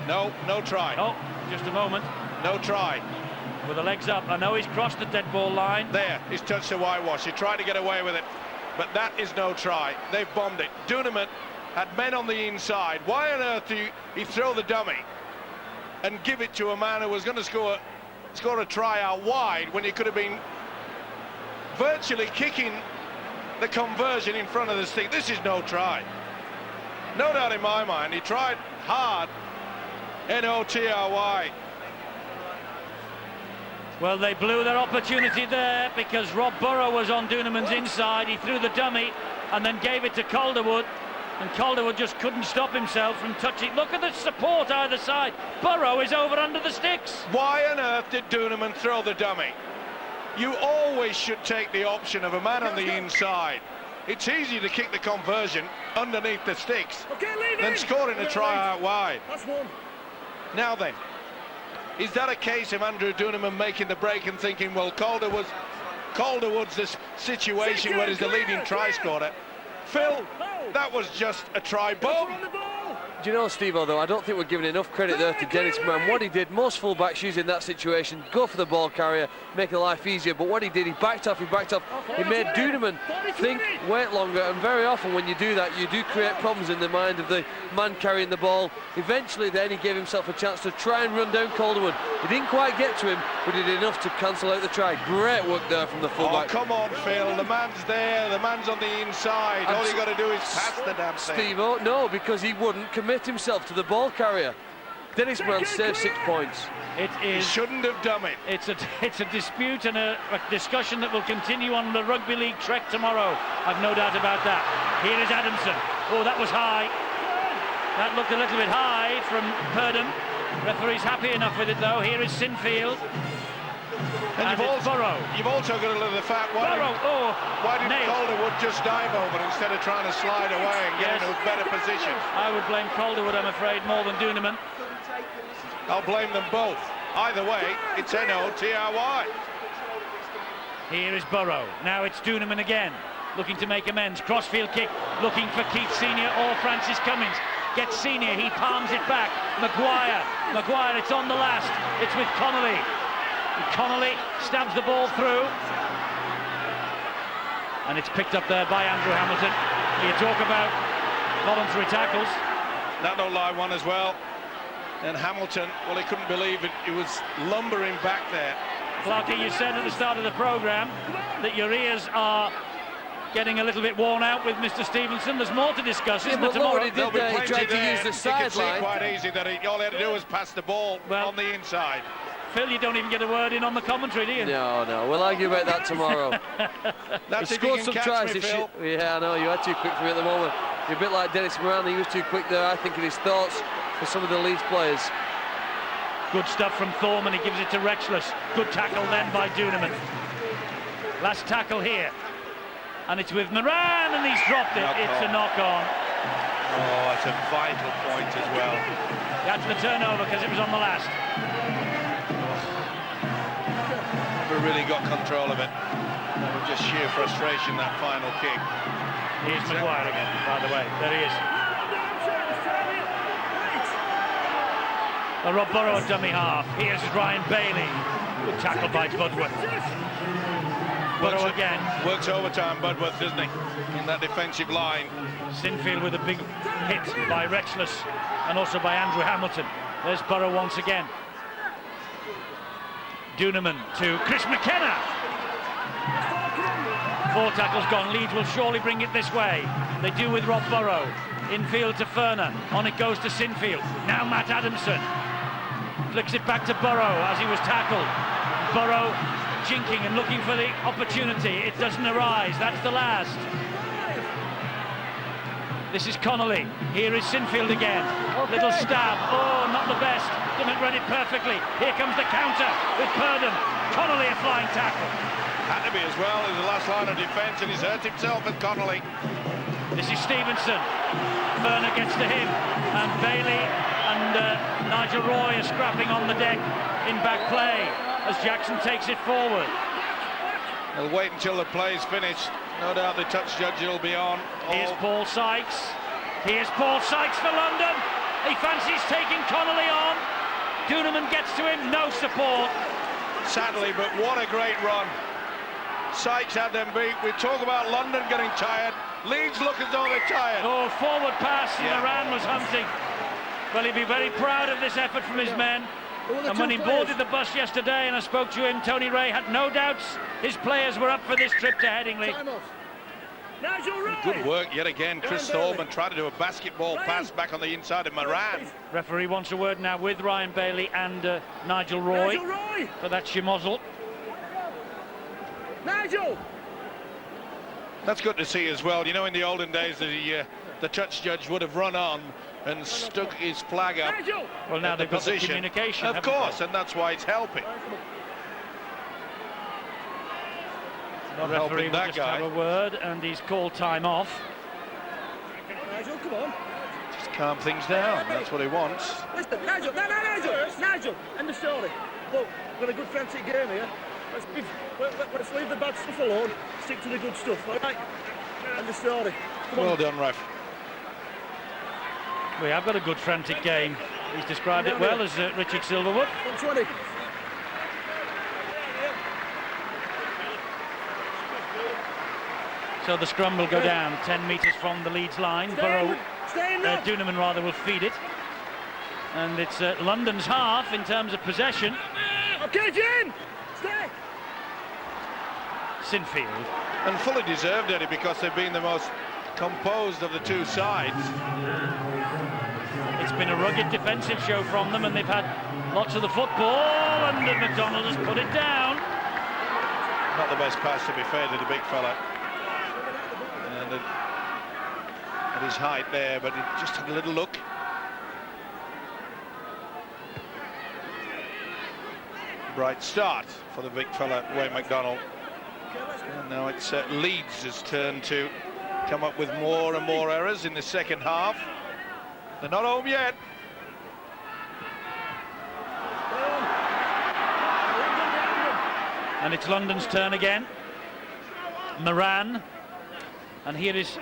No try. Oh, just a moment. No try. With the legs up, I know he's crossed the dead ball line. There, he's touched the whitewash. He tried to get away with it, but that is no try. They've bombed it. Duneman had men on the inside. Why on earth do he throw the dummy and give it to a man who was going to score a try out wide when he could have been virtually kicking the conversion in front of the stick? This is no try. No doubt in my mind, he tried hard. N-O-T-R-Y. Well, they blew their opportunity there because Rob Burrow was on Duneman's inside. He threw the dummy and then gave it to Calderwood, and Calderwood just couldn't stop himself from touching. Look at the support either side. Burrow is over under the sticks. Why on earth did Duneman throw the dummy? You always should take the option of a man on the inside. It's easy to kick the conversion underneath the sticks than scoring a try out wide. Now then, is that a case of Andrew Duneman making the break and thinking, well, Calderwood's this situation where he's the leading try scorer? Phil, that was just a try bomb. you know, Steve, although I don't think we're giving enough credit there to Dennis Moran. What he did, most full-backs use in that situation, go for the ball carrier, make the life easier, but what he did, he backed off. He made Duneman think, wait longer, and very often when you do that, you do create problems in the mind of the man carrying the ball. Eventually then he gave himself a chance to try and run down Calderwood. He didn't quite get to him, but he did enough to cancel out the try. Great work there from the full-back. Oh, come on, Phil, the man's there, the man's on the inside. All you got to do is pass the damn thing. Steve, oh, no, because he wouldn't commit himself to the ball carrier. Dennis Moran saved 6 points. He shouldn't have done it. It's a dispute and a discussion that will continue on the rugby league trek tomorrow. I've no doubt about that. Here is Adamson. Oh, that was high. That looked a little bit high from Purdom. Referee's happy enough with it though. Here is Sinfield. And you've also got to look at the fact why didn't Calderwood just dive over instead of trying to slide away and get into a better position? I would blame Calderwood, I'm afraid, more than Duneman. I'll blame them both. Either way, it's N-O-T-R-Y. Here is Burrow. Now it's Duneman again, looking to make amends. Crossfield kick, looking for Keith Senior or Francis Cummins. Gets Senior, he palms it back. Maguire, it's on the last. It's with Connolly. Connolly stabs the ball through. And it's picked up there by Andrew Hamilton. You talk about voluntary tackles. That don't lie one as well. And Hamilton, well, he couldn't believe it. He was lumbering back there. Clarkie, you said at the start of the programme that your ears are getting a little bit worn out with Mr. Stevenson. There's more to discuss, isn't there, tomorrow? He did there. He tried to use the sideline. Quite easy that all he had to do was pass the ball on the inside. Phil, you don't even get a word in on the commentary, do you? No, we'll argue about that tomorrow. That's he scored some tries this year. Yeah, I know, you are too quick for me at the moment. You're a bit like Dennis Moran, he was too quick there, I think, in his thoughts for some of the Leeds players. Good stuff from Thorman, he gives it to Rexless. Good tackle then by Duneman. Last tackle here. And it's with Moran, and he's dropped it. It's a knock-on. Oh, it's a vital point as well. That's the turnover, because it was on the last. Never really got control of it. Just sheer frustration, that final kick. Here's Maguire again, by the way. There he is. Rob Burrow, dummy half. Here's Ryan Bailey. Good tackle by Budworth. Burrow again. Works overtime, Budworth, doesn't he? In that defensive line. Sinfield with a big hit by Rexless and also by Andrew Hamilton. There's Burrow once again. Duneman to Chris McKenna. 4 tackles gone. Leeds will surely bring it this way. They do with Rob Burrow. Infield to Ferner. On it goes to Sinfield. Now Matt Adamson. Flicks it back to Burrow as he was tackled. Burrow jinking and looking for the opportunity. It doesn't arise. That's the last. This is Connolly. Here is Sinfield again. Little stab. Oh, not the best. Didn't read it perfectly. Here comes the counter with Purdom. Connolly a flying tackle. Had to be as well as the last line of defence, and he's hurt himself with Connolly. This is Stevenson. Ferner gets to him, and Bailey and Nigel Roy are scrapping on the deck in back play as Jackson takes it forward. He'll wait until the play's finished. No doubt the touch judge will be on. Here's Paul Sykes. Here's Paul Sykes for London. He fancies taking Connolly on. Duneman gets to him, no support. Sadly, but what a great run. Sykes had them beat. We talk about London getting tired. Leeds look as though they're tired. Oh, forward pass, Moran was hunting. Well, he'd be very proud of this effort from his men. And when he boarded the bus yesterday and I spoke to him, Tony Ray had no doubts his players were up for this trip to Headingley. Good work yet again. Chris Thorman tried to do a basketball pass back on the inside of Moran. Referee wants a word now with Ryan Bailey and Nigel Roy for that schmozzle. Nigel! That's good to see as well. You know, in the olden days, the touch judge would have run on and stuck his flag up. Well, now they've got the communication. Of course, and that's why it's helping. Not helping that guy. Have a word, and he's called time off. Nigel, come on. Just calm things down. That's what he wants. Listen, Nigel, Nigel, end of story. Look, we've got a good frantic game here. Let's leave the bad stuff alone. Stick to the good stuff, all right? End of story. Well done, ref. We have got a good frantic game. He's described it well as Richard Silverwood. 20. So the scrum will go down 10 metres from the Leeds line. Duneman rather will feed it. And it's London's half in terms of possession. Okay, Jim! Stay! Sinfield. And fully deserved, Eddie, because they've been the most composed of the two sides. It's been a rugged defensive show from them, and they've had lots of the football, and McDonald has put it down. Not the best pass, to be fair, to the big fella. And at his height there, but he just had a little look. Bright start for the big fella, Wayne McDonald. And now it's Leeds' turn to come up with more and more errors in the second half. They're not home yet. And it's London's turn again. Moran. And here is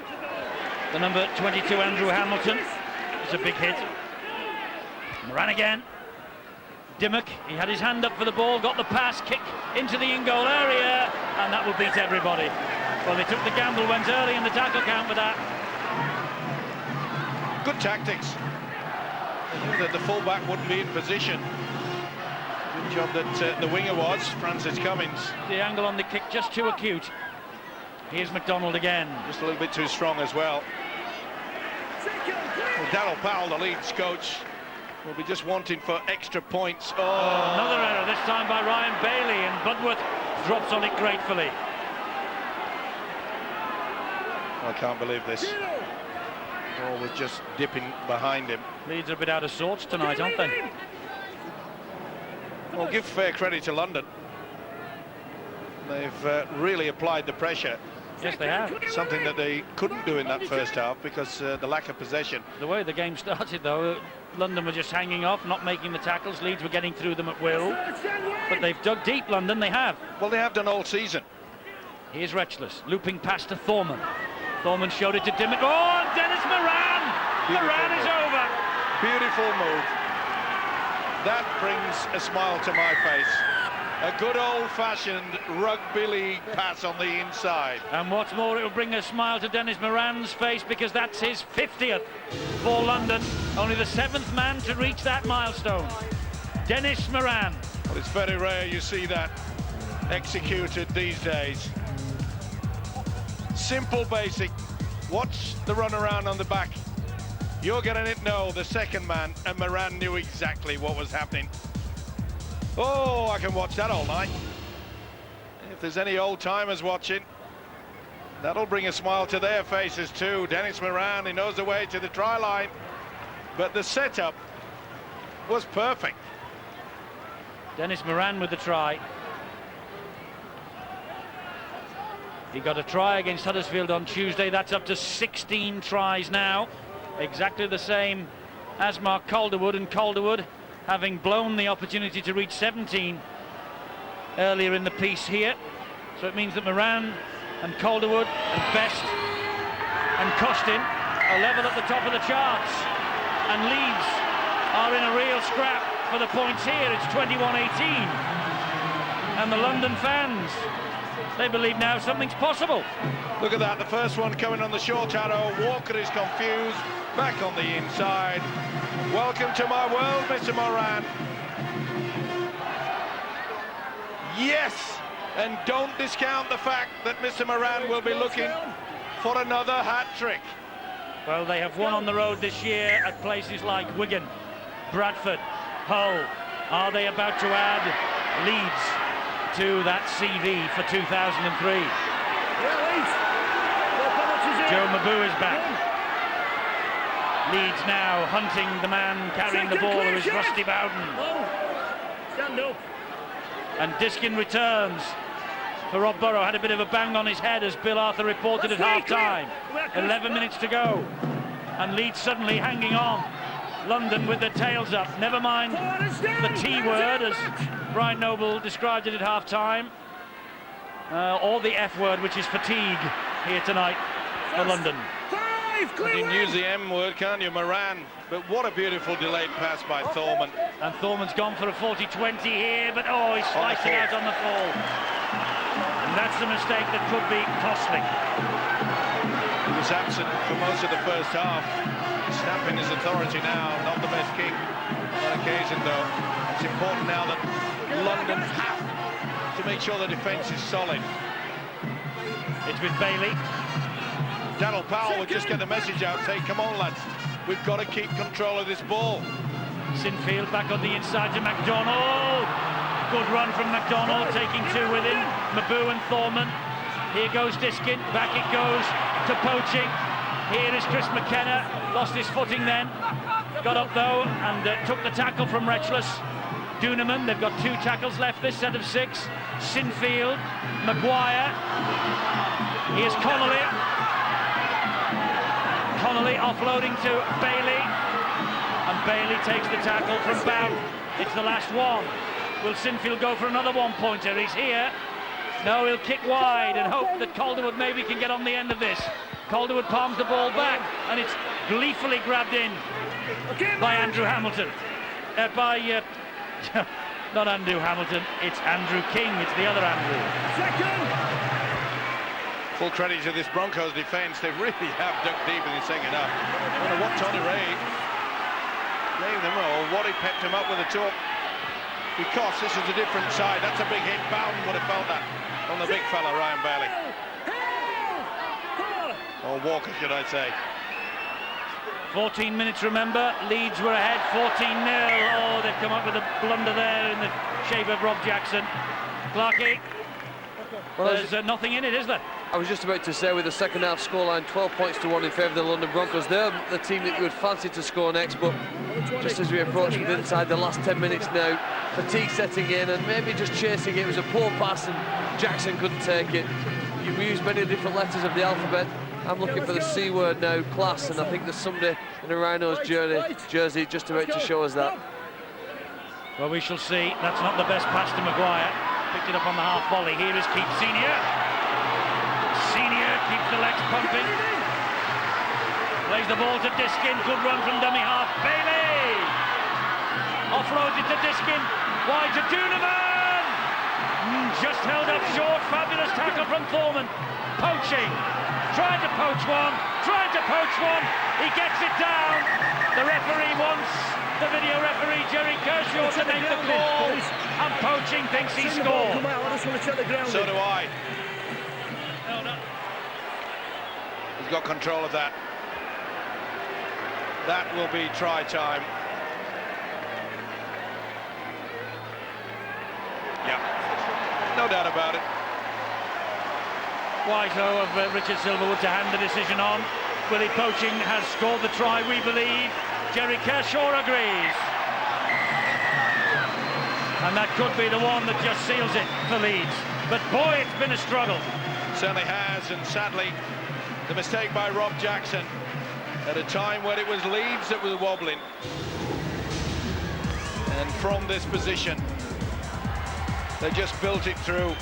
the number 22, Andrew Hamilton. It's a big hit. Moran again. Dimmock, he had his hand up for the ball, got the pass, kick into the in-goal area, and that will beat everybody. Well, they took the gamble, went early in the tackle count with that. Good tactics. They knew that the fullback wouldn't be in position. Good job that the winger was, Francis Cummins. The angle on the kick just too acute. Here's McDonald again. Just a little bit too strong as well. Well, Darryl Powell, the Leeds coach, will be just wanting for extra points. Oh, another error, this time by Ryan Bailey, and Budworth drops on it gratefully. I can't believe this. Ball was just dipping behind him. Leeds are a bit out of sorts tonight, aren't they? Well, give fair credit to London. They've really applied the pressure. Yes, they have. Something that they couldn't do in that first half because the lack of possession. The way the game started, though, London were just hanging off, not making the tackles. Leeds were getting through them at will. But they've dug deep, London, they have. Well, they have done all season. Here's Retchless, looping past to Thorman. Thorman showed it to Dimmock. Oh, and Dennis Moran! Moran is over. Beautiful move. That brings a smile to my face. A good old-fashioned rugby league pass on the inside. And what's more, it will bring a smile to Dennis Moran's face because that's his 50th for London. Only the 7th man to reach that milestone. Dennis Moran. Well, it's very rare you see that executed these days. Simple, basic. Watch the run around on the back. You're getting it? No, the second man, and Moran knew exactly what was happening. Oh, I can watch that all night. If there's any old-timers watching, that'll bring a smile to their faces too. Dennis Moran, he knows the way to the try line, but the setup was perfect. Dennis Moran with the try. He got a try against Huddersfield on Tuesday. That's up to 16 tries now. Exactly the same as Mark Calderwood, and Calderwood having blown the opportunity to reach 17 earlier in the piece here. So it means that Moran and Calderwood and Best and Costin are level at the top of the charts. And Leeds are in a real scrap for the points here. It's 21-18. And the London fans, they believe now something's possible. Look at that, the first one coming on the short arrow. Walker is confused, back on the inside. Welcome to my world, Mr. Moran. Yes, and don't discount the fact that Mr. Moran will be looking for another hat-trick. Well, they have won on the road this year at places like Wigan, Bradford, Hull. Are they about to add Leeds to that CV for 2003? Joe Mabou is back. Leeds now hunting the man carrying the ball, who is Rusty Bowden. Stand up. And Diskin returns for Rob Burrow. Had a bit of a bang on his head, as Bill Arthur reported at half-time. 11 minutes to go. And Leeds suddenly hanging on. London with their tails up. Never mind the T word, as Brian Noble described it at half-time. Or the F word, which is fatigue, here tonight for London. You can use the M word, can't you, Moran? But what a beautiful delayed pass by Thorman. And Thorman's gone for a 40-20 here, but oh, he's sliced it out on the fall. And that's a mistake that could be costly. He was absent for most of the first half. Snapping his authority now, not the best kick on occasion though. It's important now that London have to make sure the defence is solid. It's with Bailey. Daryl Powell would just get the message out, say, come on lads, we've got to keep control of this ball. Sinfield back on the inside to McDonald. Good run from McDonald, taking two with him. Mabu and Thorman. Here goes Diskin, back it goes to Poaching. Here is Chris McKenna, lost his footing then. Got up though and took the tackle from Retchless. Duneman, they've got 2 tackles left this set of 6. Sinfield, Maguire. Here's Connolly. Connolly offloading to Bailey. And Bailey takes the tackle from Bowden. It's the last one. Will Sinfield go for another one-pointer? He's here. No, he'll kick wide and hope that Calderwood maybe can get on the end of this. Calderwood palms the ball back and it's gleefully grabbed in by Andrew Hamilton. Not Andrew Hamilton, it's Andrew King, it's the other Andrew. Full credit to this Broncos defence, they really have dug deep in the second half. I wonder what Tony Ray gave them, or what he pepped him up with a talk. Because this is a different side, that's a big hit. Bowden would have felt that on the big fella, Ryan Bailey. Or Walker, should I say. 14 minutes, remember. Leeds were ahead 14-0. Oh, they've come up with a blunder there in the shape of Rob Jackson. Clarkey, well, there's nothing in it, is there? I was just about to say, with the second half scoreline 12 points to 1 in favour of the London Broncos, they're the team that you would fancy to score next, but just as we approach with inside the last 10 minutes now, fatigue setting in and maybe just chasing it. It was a poor pass and Jackson couldn't take it. You've used many different letters of the alphabet. I'm looking for the C word now, class, and I think there's somebody in a Rhinos jersey just about to show us that. Well, we shall see. That's not the best pass to Maguire. Picked it up on the half volley. Here is Keith Senior. Senior keeps the legs pumping. Plays the ball to Diskin. Good run from dummy half. Bailey! Offloads it to Diskin. Wide to Duneman! Just held up short. Fabulous tackle from Thorman. Poaching. Trying to poach one. He gets it down. The referee wants the video referee, Jerry Kershaw, to make the call. And Poaching thinks he scored. So do I. He's got control of that. That will be try time. Yeah, no doubt about it. Wise though of Richard Silverwood to hand the decision on. Willie Poaching has scored the try, we believe. Jerry Kershaw agrees. And that could be the one that just seals it for Leeds. But boy, it's been a struggle. Certainly has, and sadly, the mistake by Rob Jackson at a time when it was Leeds that was wobbling. And from this position, they just built it through.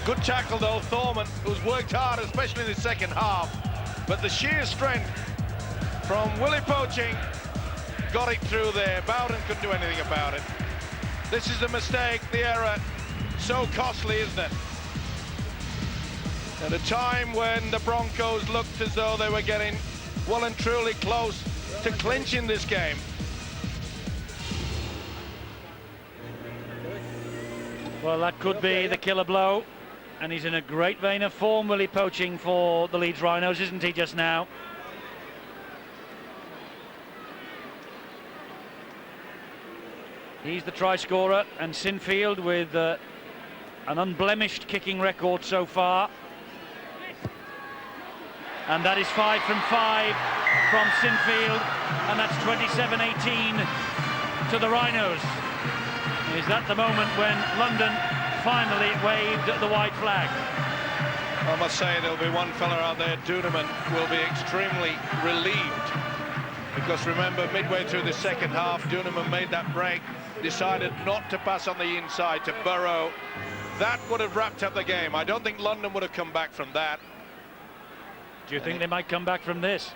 Good tackle though, Thorman, who's worked hard, especially in the second half. But the sheer strength from Willie Poaching got it through there. Bowden couldn't do anything about it. This is the mistake, the error. So costly, isn't it? At a time when the Broncos looked as though they were getting well and truly close to clinching this game. Well, that could be the killer blow. And he's in a great vein of form, Willie Poaching, for the Leeds Rhinos, isn't he, just now? He's the try scorer, and Sinfield with an unblemished kicking record so far. And that is 5 from 5 from Sinfield, and that's 27-18 to the Rhinos. Is that the moment when London finally waved the white flag? I must say there'll be one fella out there, Duneman, will be extremely relieved. Because remember, midway through the second half, Duneman made that break, decided not to pass on the inside to Burrow. That would have wrapped up the game. I don't think London would have come back from that. Do you think they might come back from this?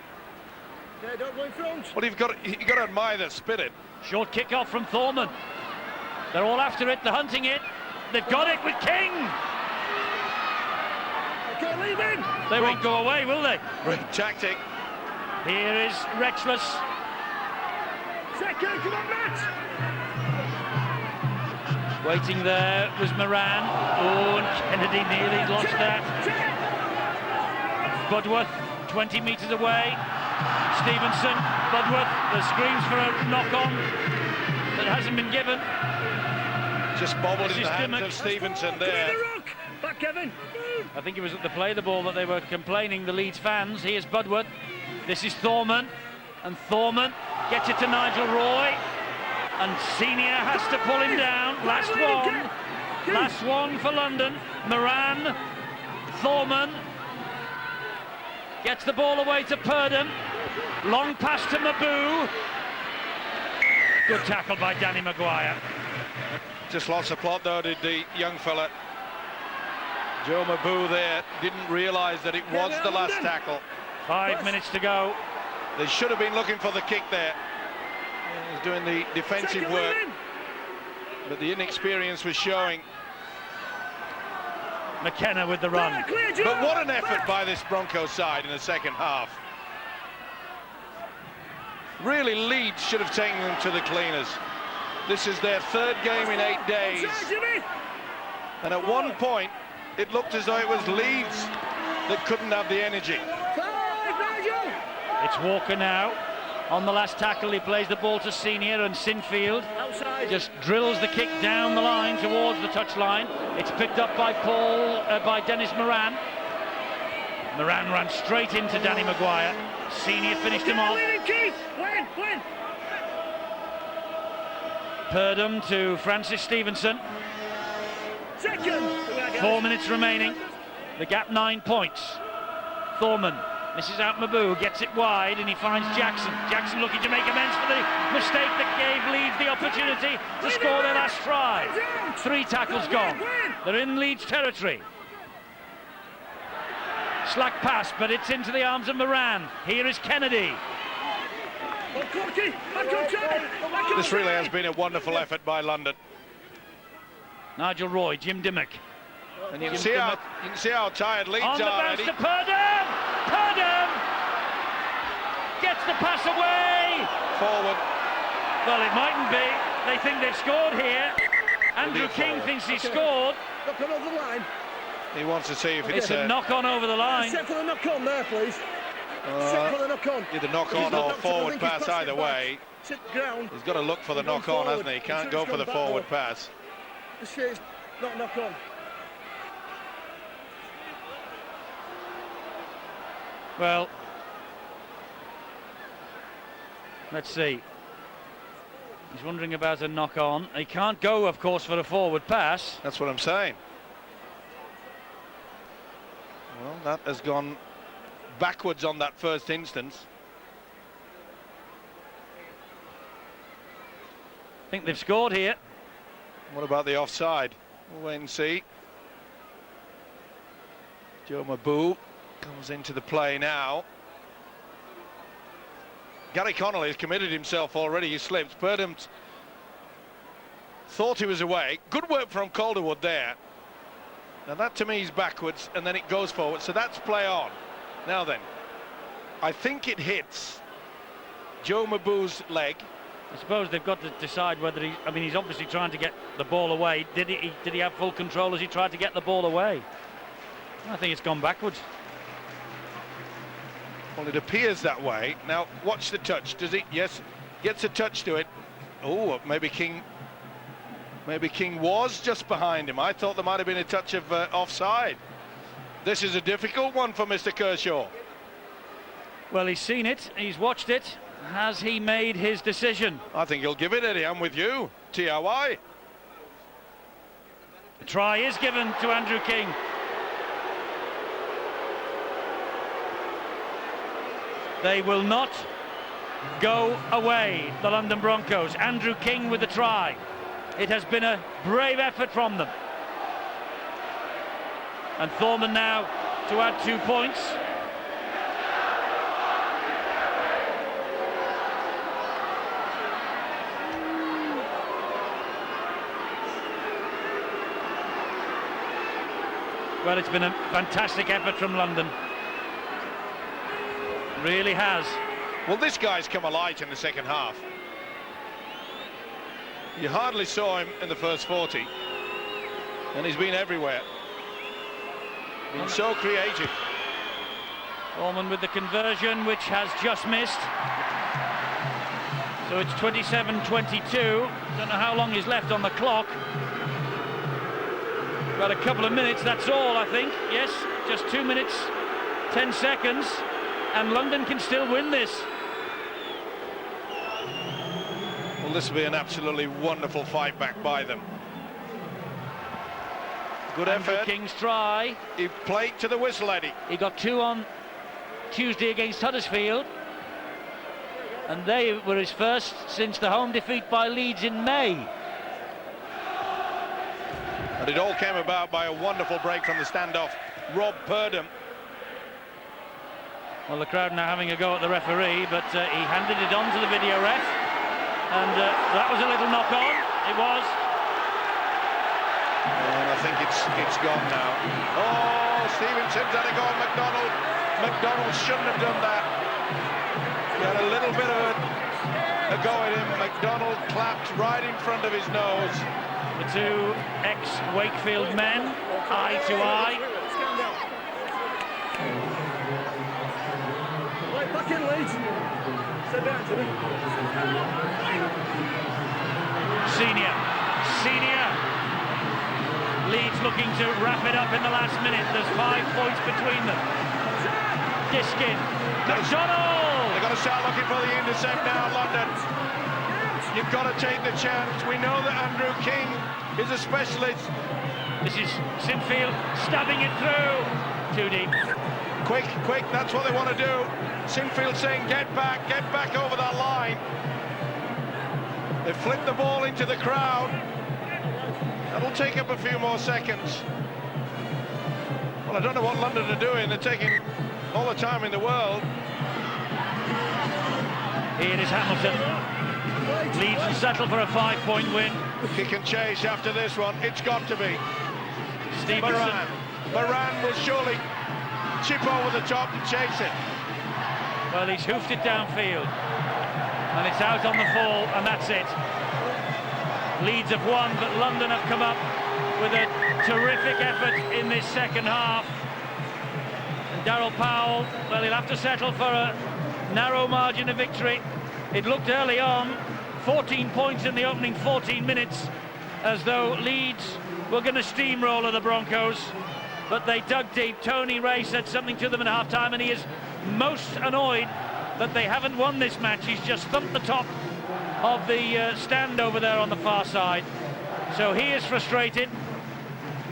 Yeah, don't go in front. Well, you've got to admire their spirit. Short kick off from Thorman. They're all after it, they're hunting it. They've got it with King. Okay, leave in. They won't go away, will they? Great tactic. Here is Rexless. Second, come on, Matt. Waiting there was Moran. Oh, and Kennedy nearly lost that. Budworth, 20 metres away. Stevenson, Budworth, the screams for a knock-on that hasn't been given. Just bobbled in the hands Dimmock. of Stevenson there. Back, Kevin. I think it was at the play the ball that they were complaining, the Leeds fans. Here's Budworth. This is Thorman. And Thorman gets it to Nigel Roy. And Senior has to pull him down. Last one. Last one for London. Moran. Thorman. Gets the ball away to Purdom. Long pass to Mabou. Good tackle by Danny Maguire. Just lost the plot though, did the young fella. Joe Mabou there didn't realise that it was the last tackle. 5 minutes to go. They should have been looking for the kick there. He's doing the defensive work, but the inexperience was showing. McKenna with the run. But what an effort by this Broncos side in the second half. Really, Leeds should have taken them to the cleaners. This is their third game in 8 days. And at one point, it looked as though it was Leeds that couldn't have the energy. It's Walker now. On the last tackle, he plays the ball to Senior, and Sinfield just drills the kick down the line towards the touchline. It's picked up by Dennis Moran. Moran ran straight into Danny Maguire. Senior finished him off. Purdom to Francis Stevenson. 4 minutes remaining. The gap 9 points. Thorman misses out Mabou, gets it wide, and he finds Jackson. Jackson looking to make amends for the mistake that gave Leeds the opportunity to score their last try. 3 tackles gone. They're in Leeds territory. Slack pass, but it's into the arms of Moran. Here is Kennedy. This really has been a wonderful effort by London. Nigel Roy, Jim Dimmock. And you can see how tired Leeds on the are. bounce to Purdom! Purdom gets the pass away. Forward. Well, it mightn't be. They think they've scored here. Andrew King thinks he scored. Knock on over the line. He wants to see if it's a knock on over the line. Set for the knock on there, please. Set for the knock on. Either knock on or forward pass, either way. Sit ground. He's got to look for the knock on, hasn't he? He can't go for the forward pass. This is not knock on. Well, let's see. He's wondering about a knock on. He can't go, of course, for a forward pass. That's what I'm saying. Well, that has gone backwards on that first instance. I think they've scored here. What about the offside? We'll wait and see. Joe Mabou comes into the play now. Gary Connolly has committed himself already. He slips. Purdom thought he was away. Good work from Calderwood there. Now that to me is backwards and then it goes forward. So that's play on. Now then, I think it hits Joe Mabou's leg. I suppose they've got to decide whether he's obviously trying to get the ball away. Did he have full control as he tried to get the ball away? I think it's gone backwards. Well, it appears that way. Now, watch the touch. Does he? Yes, gets a touch to it. Oh, maybe King was just behind him. I thought there might have been a touch of offside. This is a difficult one for Mr. Kershaw. Well, he's seen it. He's watched it. Has he made his decision? I think he'll give it, Eddie. I'm with you. TRY. The try is given to Andrew King. They will not go away, the London Broncos. Andrew King with the try. It has been a brave effort from them. And Thorman now to add 2 points. Well, it's been a fantastic effort from London. Really has. Well, this guy's come alight in the second half. You hardly saw him in the first 40, and he's been everywhere. Been so creative. Orman with the conversion, which has just missed. So it's 27-22. Don't know how long is left on the clock. About a couple of minutes, that's all, I think. Yes, just 2 minutes, 10 seconds, and London can still win this. Well, this will be an absolutely wonderful fight back by them. Good Andrew effort. King's try. He played to the whistle, Eddie. He got 2 on Tuesday against Huddersfield, and they were his first since the home defeat by Leeds in May. And it all came about by a wonderful break from the standoff, Rob Purdom. Well, the crowd now having a go at the referee, but he handed it on to the video ref, and that was a little knock on. It was. And I think it's gone now. Oh, Stevenson's had a go at McDonald. McDonald shouldn't have done that. He had a little bit of a go at him. McDonald clapped right in front of his nose. The two ex-Wakefield men, eye to eye. Right, back in, Leeds. Stay down, Jimmy. Senior. Leeds looking to wrap it up in the last minute. There's 5 points between them. Diskin. McDonald! They've got to start looking for the intercept now, London. You've got to take the chance. We know that Andrew King is a specialist. This is Sinfield stabbing it through. Too deep. Quick, that's what they want to do. Sinfield saying, get back over that line. They flipped the ball into the crowd. That'll take up a few more seconds. Well, I don't know what London are doing. They're taking all the time in the world. Here is Hamilton. Leeds and settle for a 5-point win. Kick and chase after this one. It's got to be. Stevenson. Moran will surely chip over the top and chase it. Well, he's hoofed it downfield. And it's out on the fall, and that's it. Leeds have won, but London have come up with a terrific effort in this second half. And Darryl Powell, well, he'll have to settle for a narrow margin of victory. It looked early on, 14 points in the opening 14 minutes, as though Leeds were going to steamroller the Broncos, but they dug deep. Tony Ray said something to them at half-time, and he is most annoyed that they haven't won this match. He's just thumped the top of the stand over there on the far side. So he is frustrated.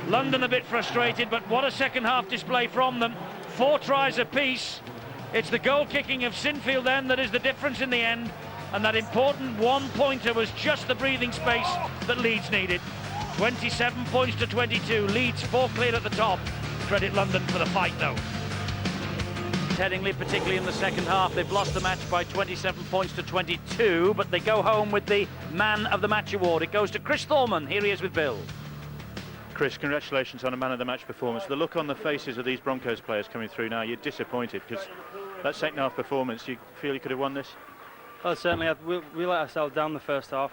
London a bit frustrated, but what a second half display from them. 4 tries apiece. It's the goal kicking of Sinfield then that is the difference in the end, and that important 1-pointer was just the breathing space that Leeds needed. 27 points to 22. Leeds 4 cleared at the top. Credit London for the fight though. Headingley, particularly in the second half, they've lost the match by 27 points to 22, but they go home with the Man of the Match award. It goes to Chris Thorman. Here he is with Bill. Chris, congratulations on a Man of the Match performance. The look on the faces of these Broncos players coming through now, you're disappointed because that second half performance, you feel you could have won this? Well, certainly, we let ourselves down the first half.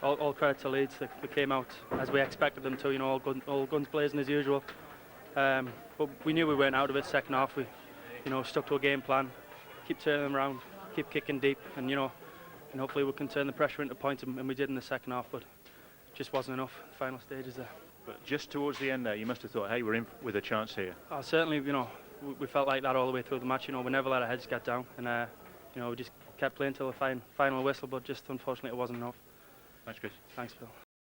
All credit to Leeds. They came out as we expected them to, you know, all guns blazing as usual. But we knew we weren't out of it second half. We, you know, stuck to a game plan, keep turning them around, keep kicking deep, and you know, and hopefully we can turn the pressure into points, and we did in the second half, but it just wasn't enough. Final stages there. But just towards the end there, you must have thought, hey, we're in with a chance here. Certainly, you know, we felt like that all the way through the match. You know, we never let our heads get down, and you know, we just kept playing till the final whistle, but just unfortunately it wasn't enough. Thanks, Chris. Thanks, Phil.